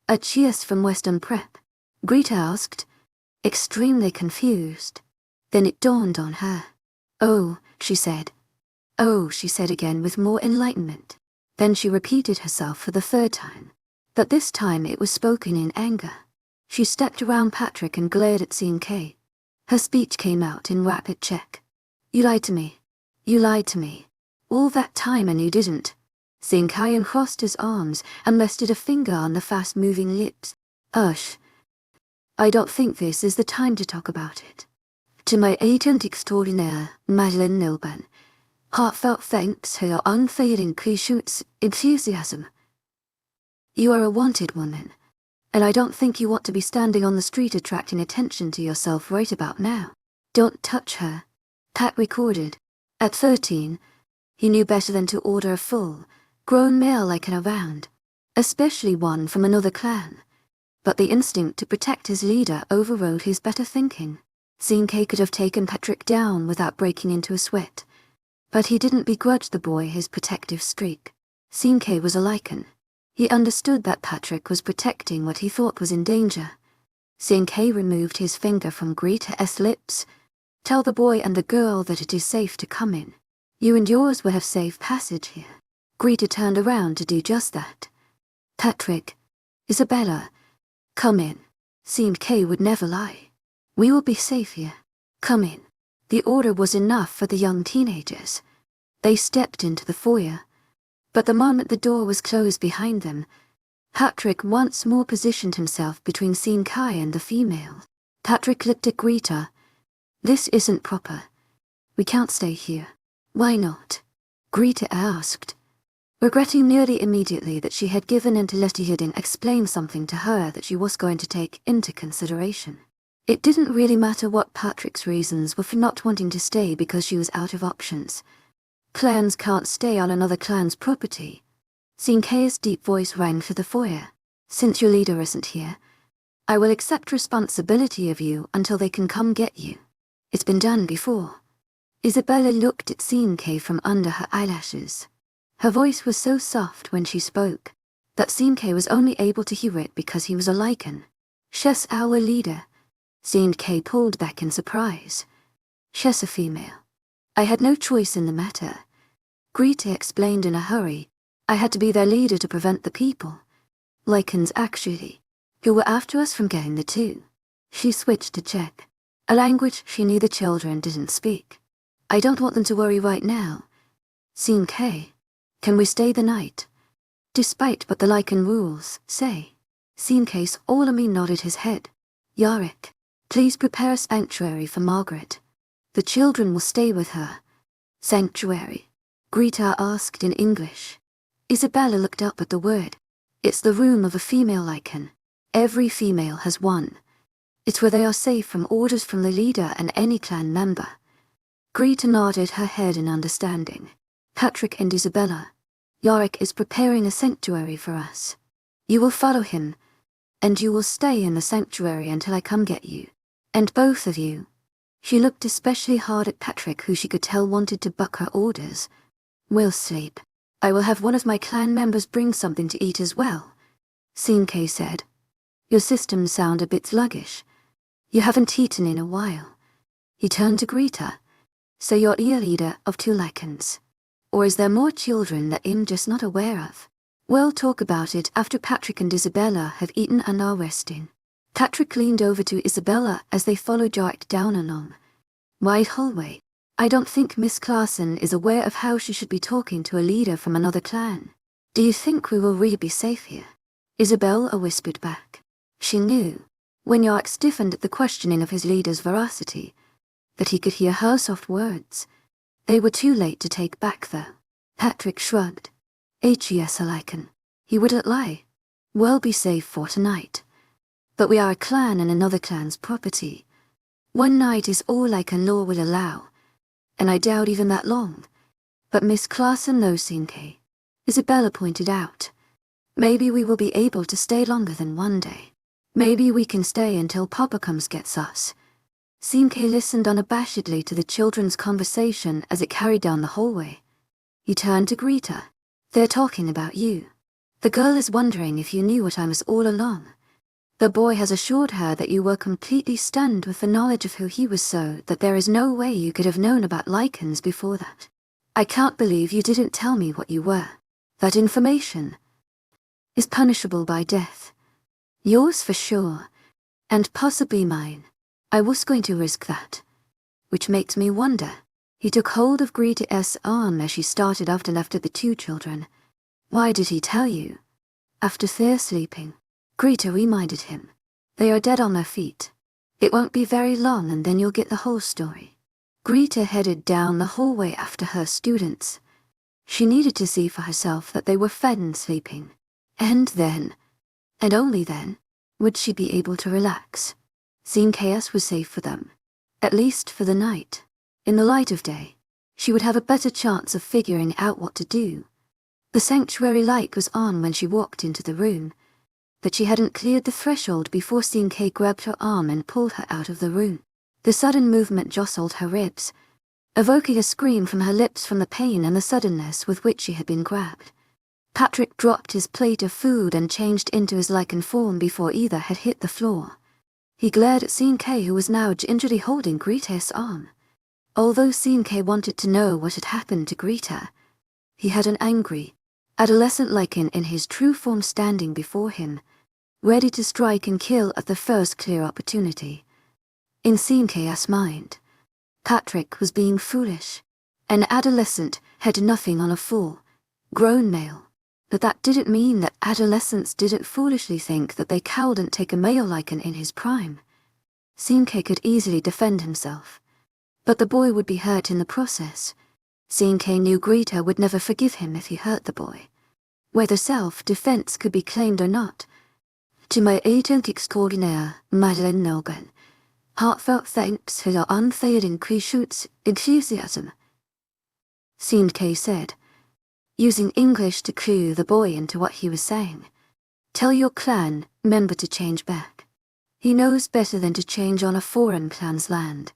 S1: "A cheers from Western Prep?" Greta asked, extremely confused. Then it dawned on her. "Oh," she said. "Oh," she said again with more enlightenment. Then she repeated herself for the third time, but this time it was spoken in anger. She stepped around Patrick and glared at K. Her speech came out in rapid check. "You lied to me. You lied to me. All that time and you didn't." K crossed his arms and rested a finger on the fast-moving lips. "Ush. I don't think this is the time to talk about it. To my agent extraordinaire, Madeleine Noble, heartfelt thanks for your unfailing patience, enthusiasm. You are a wanted woman, and I don't think you want to be standing on the street attracting attention to yourself right about now. Don't touch her." Pat recorded. At 13, he knew better than to order a full, grown male Lycan around, especially one from another clan. But the instinct to protect his leader overrode his better thinking. K could have taken Patrick down without breaking into a sweat, but he didn't begrudge the boy his protective streak. K was a Lycan. He understood that Patrick was protecting what he thought was in danger. K removed his finger from Greta's lips. "Tell the boy and the girl that it is safe to come in. You and yours will have safe passage here." Greta turned around to do just that. "Patrick, Isabella, come in." K would never lie. "We will be safe here. Come in." The order was enough for the young teenagers. They stepped into the foyer, but the moment the door was closed behind them, Patrick once more positioned himself between Kai and the female. Patrick looked at Greta. "This isn't proper. We can't stay here." "Why not?" Greta asked, regretting nearly immediately that she had given in to letting Hidden explain something to her that she was going to take into consideration. It didn't really matter what Patrick's reasons were for not wanting to stay because she was out of options. Clans can't stay on another clan's property. K's deep voice rang through the foyer. "Since your leader isn't here, I will accept responsibility of you until they can come get you. It's been done before." Isabella looked at K from under her eyelashes. Her voice was so soft when she spoke that K was only able to hear it because he was a Lycan. "She's our leader." K pulled back in surprise. "She's a female. I had no choice in the matter." Greta explained in a hurry. "I had to be their leader to prevent the people. Lycans, actually, who were after us from getting the two." She switched to Czech, a language she knew the children didn't speak. "I don't want them to worry right now. K, can we stay the night? Despite what the Lycan rules say." K's Olami nodded his head. "Yarick, please prepare a sanctuary for Margaret. The children will stay with her." "Sanctuary?" Greta asked in English. Isabella looked up at the word. "It's the room of a female Lycan. Every female has one. It's where they are safe from orders from the leader and any clan member." Greta nodded her head in understanding. Patrick and Isabella, Yorick is preparing a sanctuary for us. You will follow him, and you will stay in the sanctuary until I come get you. And both of you. She looked especially hard at Patrick, who she could tell wanted to buck her orders. Will sleep. I will have one of my clan members bring something to eat as well, Sinke said. Your systems sound a bit sluggish. You haven't eaten in a while. He turned to greet her. So you're a leader of 2 Lycans. Or is there more children that I'm just not aware of? We'll talk about it after Patrick and Isabella have eaten and are resting. Patrick leaned over to Isabella as they followed Yorick down a long, wide hallway. I don't think Miss Clarkson is aware of how she should be talking to a leader from another clan. Do you think we will really be safe here? Isabella whispered back. She knew, when Yorick stiffened at the questioning of his leader's veracity, that he could hear her soft words. They were too late to take back, though. Patrick shrugged. Yes, Lycan. He wouldn't lie. We'll be safe for tonight. But we are a clan and another clan's property. One night is all Lycan law will allow, and I doubt even that long. But Miss Clarkson knows Sinke, Isabella pointed out. Maybe we will be able to stay longer than one day. Maybe we can stay until Papa comes gets us. Sinke listened unabashedly to the children's conversation as it carried down the hallway. He turned to greet her. They're talking about you. The girl is wondering if you knew what I was all along. The boy has assured her that you were completely stunned with the knowledge of who he was, so that there is no way you could have known about Lycans before that. I can't believe you didn't tell me what you were. That information is punishable by death. Yours for sure, and possibly mine. I was going to risk that. Which makes me wonder. He took hold of Greta's arm as she started after left at the 2 children. Why did he tell you? After they're sleeping. Greta reminded him. They are dead on their feet. It won't be very long and then you'll get the whole story. Greta headed down the hallway after her students. She needed to see for herself that they were fed and sleeping. And then, and only then, would she be able to relax. Seeing chaos was safe for them. At least for the night. In the light of day, she would have a better chance of figuring out what to do. The sanctuary light was on when she walked into the room, but she hadn't cleared the threshold before Sinke grabbed her arm and pulled her out of the room. The sudden movement jostled her ribs, evoking a scream from her lips from the pain and the suddenness with which she had been grabbed. Patrick dropped his plate of food and changed into his Lycan form before either had hit the floor. He glared at Sinke, who was now gingerly holding Greta's arm. Although Sinke wanted to know what had happened to Greta, he had an angry, adolescent Lycan in his true form standing before him, ready to strike and kill at the first clear opportunity. In Sinke's mind, Patrick was being foolish. An adolescent had nothing on a full, grown male. But that didn't mean that adolescents didn't foolishly think that they couldn't take a male Lycan in his prime. Sinke could easily defend himself, but the boy would be hurt in the process. Sinke knew Greta would never forgive him if he hurt the boy. Whether self-defense could be claimed or not. To my agent extraordinaire, Madeleine Nogan, heartfelt thanks for your unfailing enthusiasm, Sinke said, using English to clue the boy into what he was saying. Tell your clan member to change back. He knows better than to change on a foreign clan's land.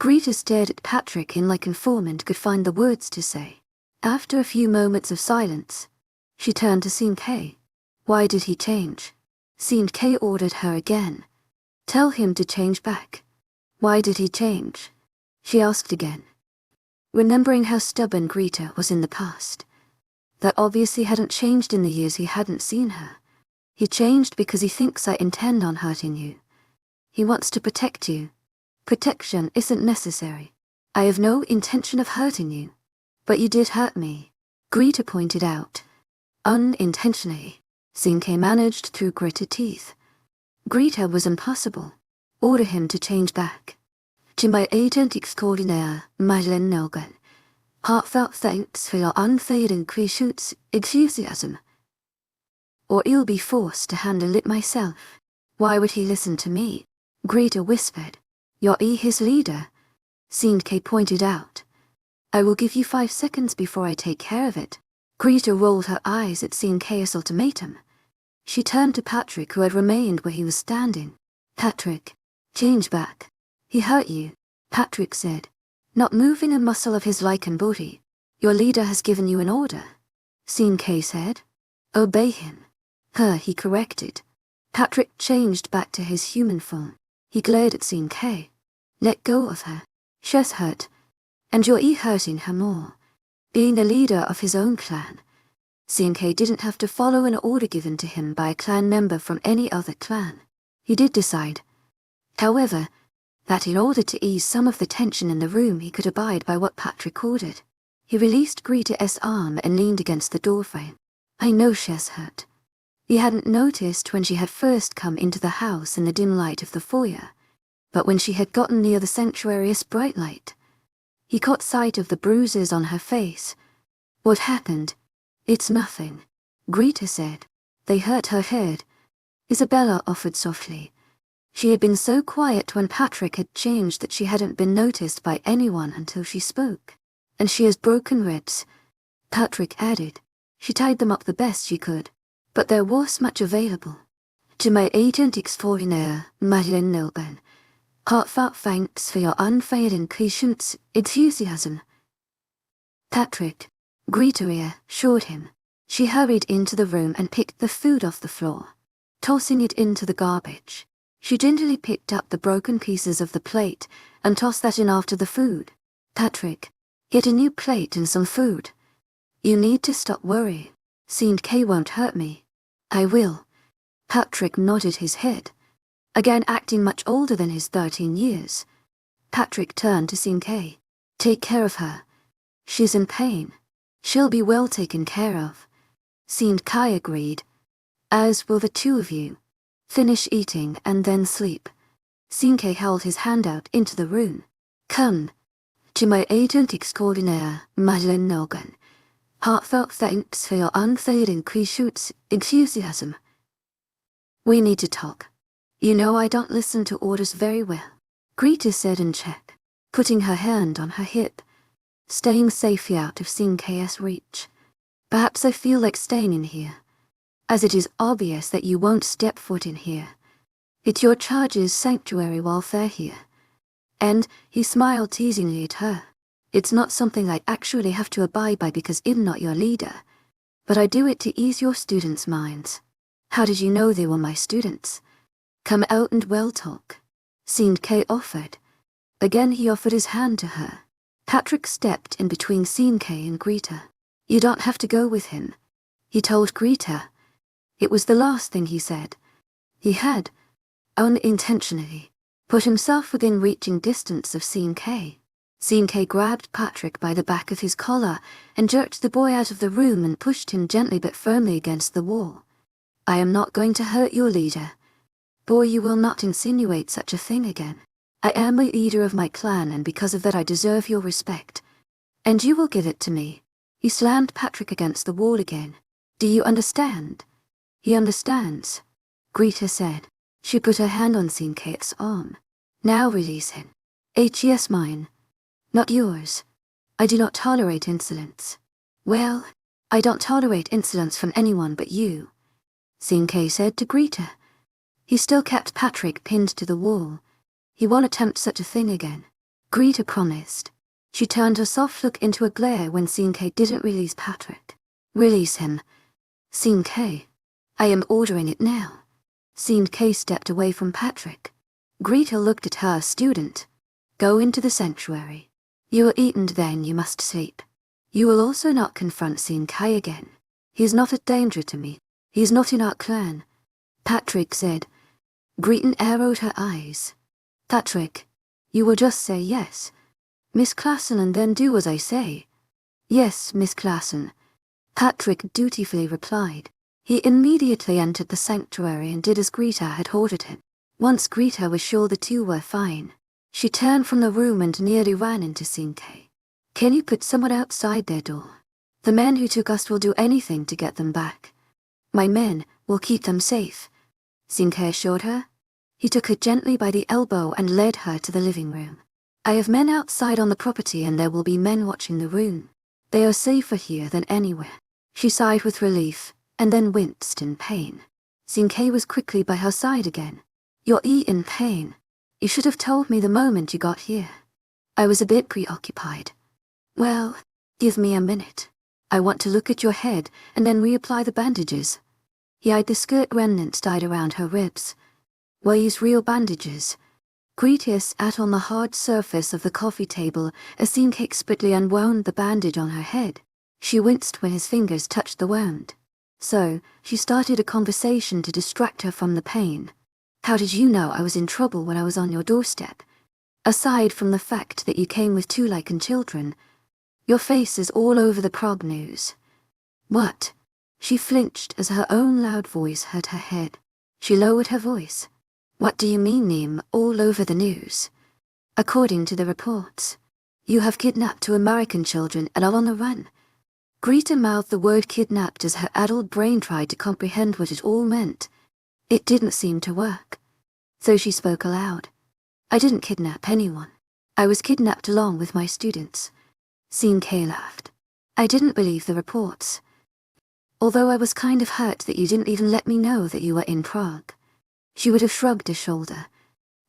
S1: Greta stared at Patrick in Lycan form and could find the words to say. After a few moments of silence, she turned to Sinke. Why did he change? Sinke ordered her again. Tell him to change back. Why did he change? She asked again, remembering how stubborn Greta was in the past. That obviously hadn't changed in the years he hadn't seen her. He changed because he thinks I intend on hurting you. He wants to protect you. Protection isn't necessary. I have no intention of hurting you. But you did hurt me, Greta pointed out. Unintentionally, Sinke managed through gritted teeth. Greta was impossible. Order him to change back. To my agent extraordinaire, Madeleine Nogan, heartfelt thanks for your unfailing enthusiasm. Or you'll be forced to handle it myself. Why would he listen to me? Greta whispered. You're his leader, Sinke pointed out. I will give you 5 seconds before I take care of it. Greta rolled her eyes at seeing K's ultimatum. She turned to Patrick, who had remained where he was standing. Patrick, change back. He hurt you, Patrick said, not moving a muscle of his Lycan body. Your leader has given you an order. Seeing K said. Obey him. Her, he corrected. Patrick changed back to his human form. He glared at Seeing K. Let go of her. She's hurt. And you're hurting her more. Being the leader of his own clan. Seeing K didn't have to follow an order given to him by a clan member from any other clan. He did decide, however, that in order to ease some of the tension in the room he could abide by what Patrick ordered. He released Greta's arm and leaned against the doorframe. I know she's hurt. He hadn't noticed when she had first come into the house in the dim light of the foyer, but when she had gotten near the sanctuary's bright light, he caught sight of the bruises on her face. What happened? It's nothing, Greta said. They hurt her head, Isabella offered softly. She had been so quiet when Patrick had changed that she hadn't been noticed by anyone until she spoke. And she has broken ribs, Patrick added. She tied them up the best she could, but there was much available. To my agent extraordinaire, Madeleine Nilben, heartfelt thanks for your unfailing patience, enthusiasm. Patrick, Greta assured him. She hurried into the room and picked the food off the floor, tossing it into the garbage. She gingerly picked up the broken pieces of the plate and tossed that in after the food. Patrick, get a new plate and some food. You need to stop worrying. Seeing K won't hurt me. I will. Patrick nodded his head, again acting much older than his 13 years. Patrick turned to Seeing K. Take care of her. She's in pain. She'll be well taken care of. Seeing K agreed. As will the two of you. Finish eating and then sleep. Seeing K held his hand out into the room. Come. To my agent extraordinaire, Madeleine Nilben. Heartfelt thanks for your unfailing patience, enthusiasm. We need to talk. You know I don't listen to orders very well, Greta said in check, putting her hand on her hip, staying safely out of Seeing K's reach. Perhaps I feel like staying in here, as it is obvious that you won't step foot in here. It's your charge's sanctuary while they're here. And he smiled teasingly at her. It's not something I actually have to abide by because I'm not your leader, but I do it to ease your students' minds. How did you know they were my students? Come out and well talk. Seeing K offered. Again he offered his hand to her. Patrick stepped in between Seeing K and Greta. You don't have to go with him, he told Greta. It was the last thing he said. He had, unintentionally, put himself within reaching distance of Seeing K. Seeing K grabbed Patrick by the back of his collar and jerked the boy out of the room and pushed him gently but firmly against the wall. I am not going to hurt your leader. Boy, you will not insinuate such a thing again. I am the leader of my clan, and because of that I deserve your respect. And you will give it to me. He slammed Patrick against the wall again. Do you understand? He understands, Greta said. She put her hand on Seeing K's arm. Now release him. Yes, mine. Not yours. I do not tolerate insolence. Well, I don't tolerate insolence from anyone but you, Seeing K said to Greta. He still kept Patrick pinned to the wall. He won't attempt such a thing again, Greta promised. She turned her soft look into a glare when Seeing K didn't release Patrick. Release him. Seeing K. I am ordering it now. Seeing K stepped away from Patrick. Greta looked at her student. Go into the sanctuary. You are eaten, then you must sleep. You will also not confront Seeing K again. He is not a danger to me. He is not in our clan, Patrick said. Greta arrowed her eyes. Patrick, you will just say yes, Miss Classen, and then do as I say. Yes, Miss Classen, Patrick dutifully replied. He immediately entered the sanctuary and did as Greta had ordered him. Once Greta was sure the two were fine, she turned from the room and nearly ran into Seeing K. Can you put someone outside their door? The men who took us will do anything to get them back. My men will keep them safe, Seeing K assured her. He took her gently by the elbow and led her to the living room. I have men outside on the property, and there will be men watching the room. They are safer here than anywhere. She sighed with relief, and then winced in pain. Sinke was quickly by her side again. You're in pain. You should have told me the moment you got here. I was a bit preoccupied. Well, give me a minute. I want to look at your head and then reapply the bandages. He eyed the skirt remnants tied around her ribs. Were these real bandages? Cretius sat on the hard surface of the coffee table as Sinke expertly unwound the bandage on her head. She winced when his fingers touched the wound. So, she started a conversation to distract her from the pain. How did you know I was in trouble when I was on your doorstep? Aside from the fact that you came with 2 Lycan children, your face is all over the prog news. What? She flinched as her own loud voice hurt her head. She lowered her voice. What do you mean, Neem, all over the news? According to the reports, you have kidnapped 2 American children and are on the run. Greta mouthed the word kidnapped as her addled brain tried to comprehend what it all meant. It didn't seem to work. So she spoke aloud. I didn't kidnap anyone. I was kidnapped along with my students. Sinke laughed. I didn't believe the reports. Although I was kind of hurt that you didn't even let me know that you were in Prague. She would have shrugged a shoulder,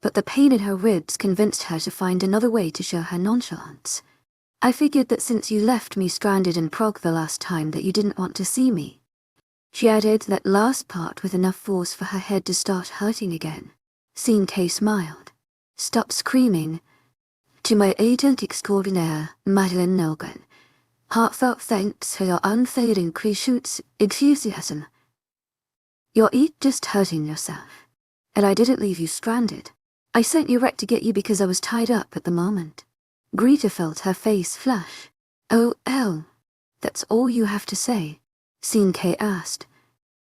S1: but the pain in her ribs convinced her to find another way to show her nonchalance. I figured that since you left me stranded in Prague the last time that you didn't want to see me. She added that last part with enough force for her head to start hurting again. Sinke smiled. Stop screaming. To my agent extraordinaire, Madeleine Nilgan. Heartfelt thanks for your unfailing Christ's enthusiasm. You're just hurting yourself. And I didn't leave you stranded. I sent you wreck to get you because I was tied up at the moment. Greta felt her face flush. Oh, that's all you have to say? Sinke asked.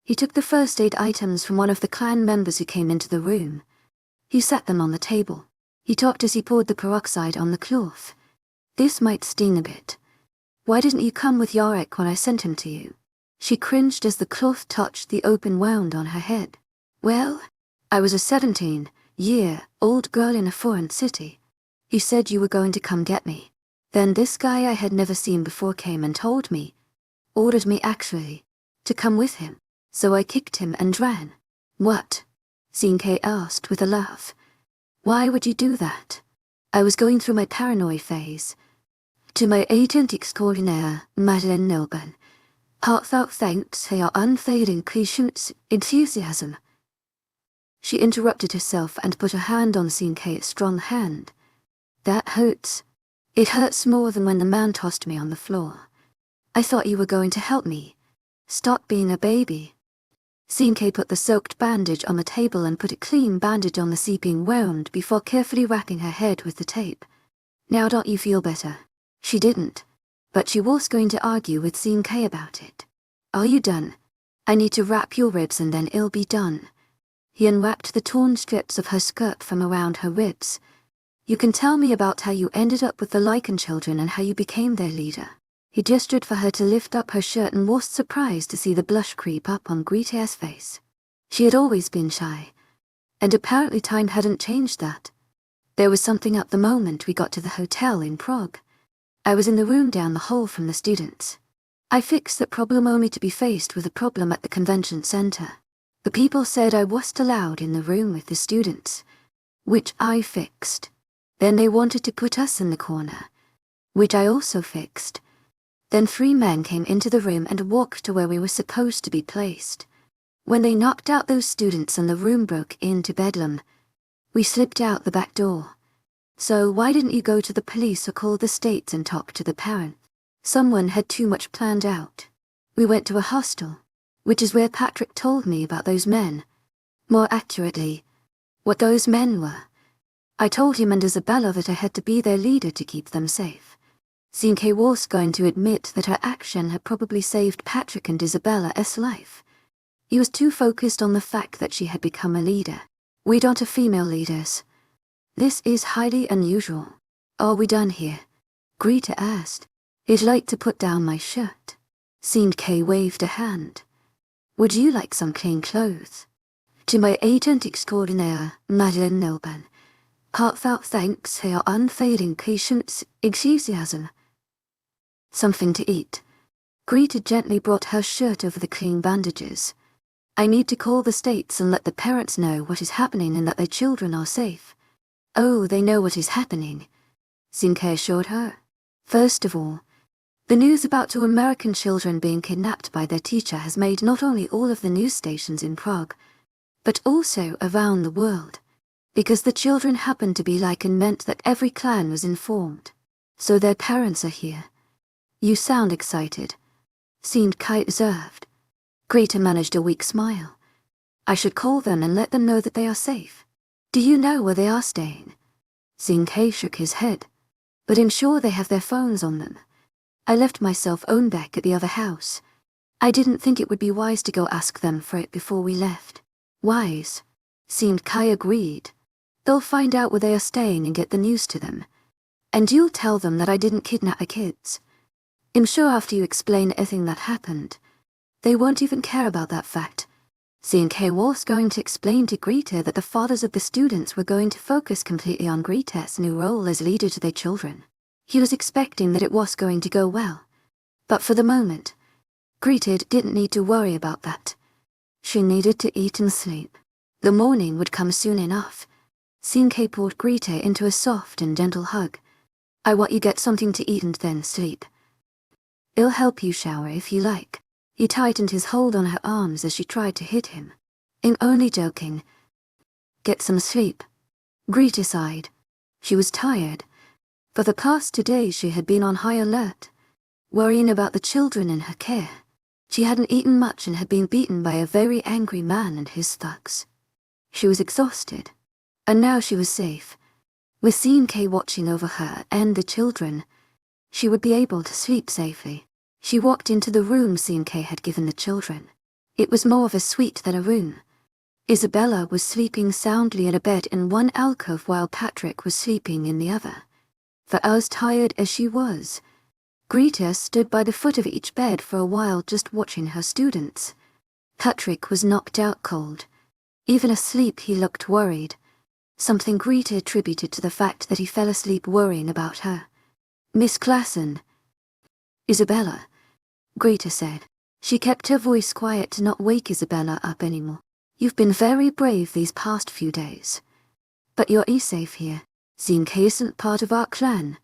S1: He took the first aid items from one of the clan members who came into the room. He set them on the table. He talked as he poured the peroxide on the cloth. This might sting a bit. Why didn't you come with Yarek when I sent him to you? She cringed as the cloth touched the open wound on her head. Well, I was a 17-year-old girl in a foreign city. He said you were going to come get me. Then this guy I had never seen before came and told me, ordered me actually, to come with him. So I kicked him and ran. What? Sinke asked with a laugh. Why would you do that? I was going through my paranoid phase. To my agent extraordinaire, Madeleine Nilgan. Heartfelt thanks for your unfailing Christ's enthusiasm. She interrupted herself and put a hand on Sinke's strong hand. That hurts. It hurts more than when the man tossed me on the floor. I thought you were going to help me. Stop being a baby. Sinke put the soaked bandage on the table and put a clean bandage on the seeping wound before carefully wrapping her head with the tape. Now don't you feel better? She didn't, but she was going to argue with Sinke about it. Are you done? I need to wrap your ribs and then it'll be done. He unwrapped the torn strips of her skirt from around her ribs. You can tell me about how you ended up with the Lycan children and how you became their leader. He gestured for her to lift up her shirt and was surprised to see the blush creep up on Greta's face. She had always been shy, and apparently time hadn't changed that. There was something up the moment we got to the hotel in Prague. I was in the room down the hall from the students. I fixed that problem only to be faced with a problem at the convention center. The people said I wasn't allowed in the room with the students, which I fixed. Then they wanted to put us in the corner, which I also fixed. Then 3 men came into the room and walked to where we were supposed to be placed. When they knocked out those students and the room broke into bedlam, we slipped out the back door. So why didn't you go to the police or call the states and talk to the parents? Someone had too much planned out. We went to a hostel, which is where Patrick told me about those men. More accurately, what those men were. I told him and Isabella that I had to be their leader to keep them safe. Sinke was going to admit that her action had probably saved Patrick and Isabella's life. He was too focused on the fact that she had become a leader. We don't have female leaders. This is highly unusual. Are we done here? Greta asked. I'd like to put down my shirt. Sinke waved a hand. Would you like some clean clothes? To my agent extraordinaire, Madeleine Nilgan. Heartfelt thanks for your unfailing Christ's enthusiasm. Something to eat. Greta gently brought her shirt over the clean bandages. I need to call the States and let the parents know what is happening and that their children are safe. Oh, they know what is happening, Zinke assured her. First of all, the news about 2 American children being kidnapped by their teacher has made not only all of the news stations in Prague, but also around the world. Because the children happened to be Lycan meant that every clan was informed. So their parents are here. You sound excited, Zinke observed. Greta managed a weak smile. I should call them and let them know that they are safe. Do you know where they are staying? Zinke shook his head. But ensure they have their phones on them. I left my cell phone back at the other house. I didn't think it would be wise to go ask them for it before we left. Wise, Zinke agreed. They'll find out where they are staying and get the news to them. And you'll tell them that I didn't kidnap the kids. I'm sure after you explain everything that happened, they won't even care about that fact. Zinke was going to explain to Greta that the fathers of the students were going to focus completely on Greta's new role as leader to their children. He was expecting that it was going to go well. But for the moment, Greta didn't need to worry about that. She needed to eat and sleep. The morning would come soon enough. Zinke pulled Greta into a soft and gentle hug. I want you to get something to eat and then sleep. I'll help you shower if you like. He tightened his hold on her arms as she tried to hit him. I'm only joking. Get some sleep. Greta sighed. She was tired. For the past 2 days she had been on high alert, worrying about the children in her care. She hadn't eaten much and had been beaten by a very angry man and his thugs. She was exhausted. And now she was safe. With Zinke watching over her and the children, she would be able to sleep safely. She walked into the room Zinke had given the children. It was more of a suite than a room. Isabella was sleeping soundly in a bed in one alcove while Patrick was sleeping in the other. For as tired as she was, Greta stood by the foot of each bed for a while just watching her students. Patrick was knocked out cold. Even asleep he looked worried, something Greta attributed to the fact that he fell asleep worrying about her. Miss Klassen. Isabella, Greta said. She kept her voice quiet to not wake Isabella up anymore. You've been very brave these past few days. But you're safe here. Zinke isn't part of our clan,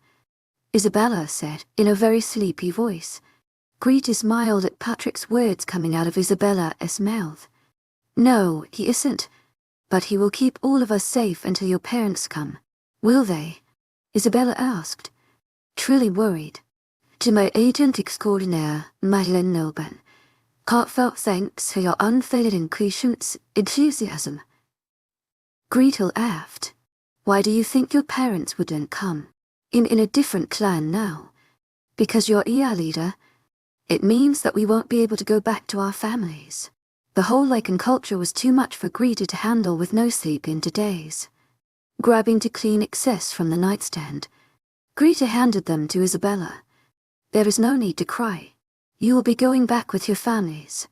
S1: Isabella said in a very sleepy voice. Greta smiled at Patrick's words coming out of Isabella's mouth. No, he isn't. But he will keep all of us safe until your parents come. Will they? Isabella asked, truly worried. To my agent extraordinaire, Madeleine Nolban, heartfelt thanks for your unfailing patience, enthusiasm. Gretel laughed. Why do you think your parents wouldn't come? I'm in a different clan now. Because you're a leader, it means that we won't be able to go back to our families. The whole Lycan culture was too much for Greta to handle with no sleep in 2 days. Grabbing to clean excess from the nightstand, Greta handed them to Isabella. There is no need to cry. You will be going back with your families.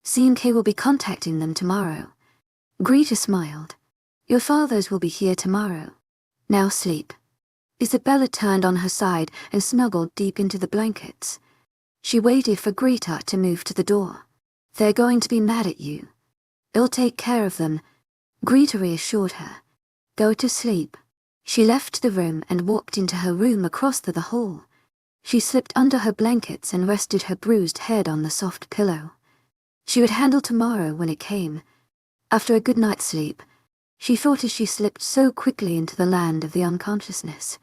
S1: Zinke will be contacting them tomorrow. Greta smiled. Your fathers will be here tomorrow. Now sleep. Isabella turned on her side and snuggled deep into the blankets. She waited for Greta to move to the door. They're going to be mad at you. I'll take care of them, Greta reassured her. Go to sleep. She left the room and walked into her room across the hall. She slipped under her blankets and rested her bruised head on the soft pillow. She would handle tomorrow when it came. After a good night's sleep, she thought as she slipped so quickly into the land of the unconsciousness.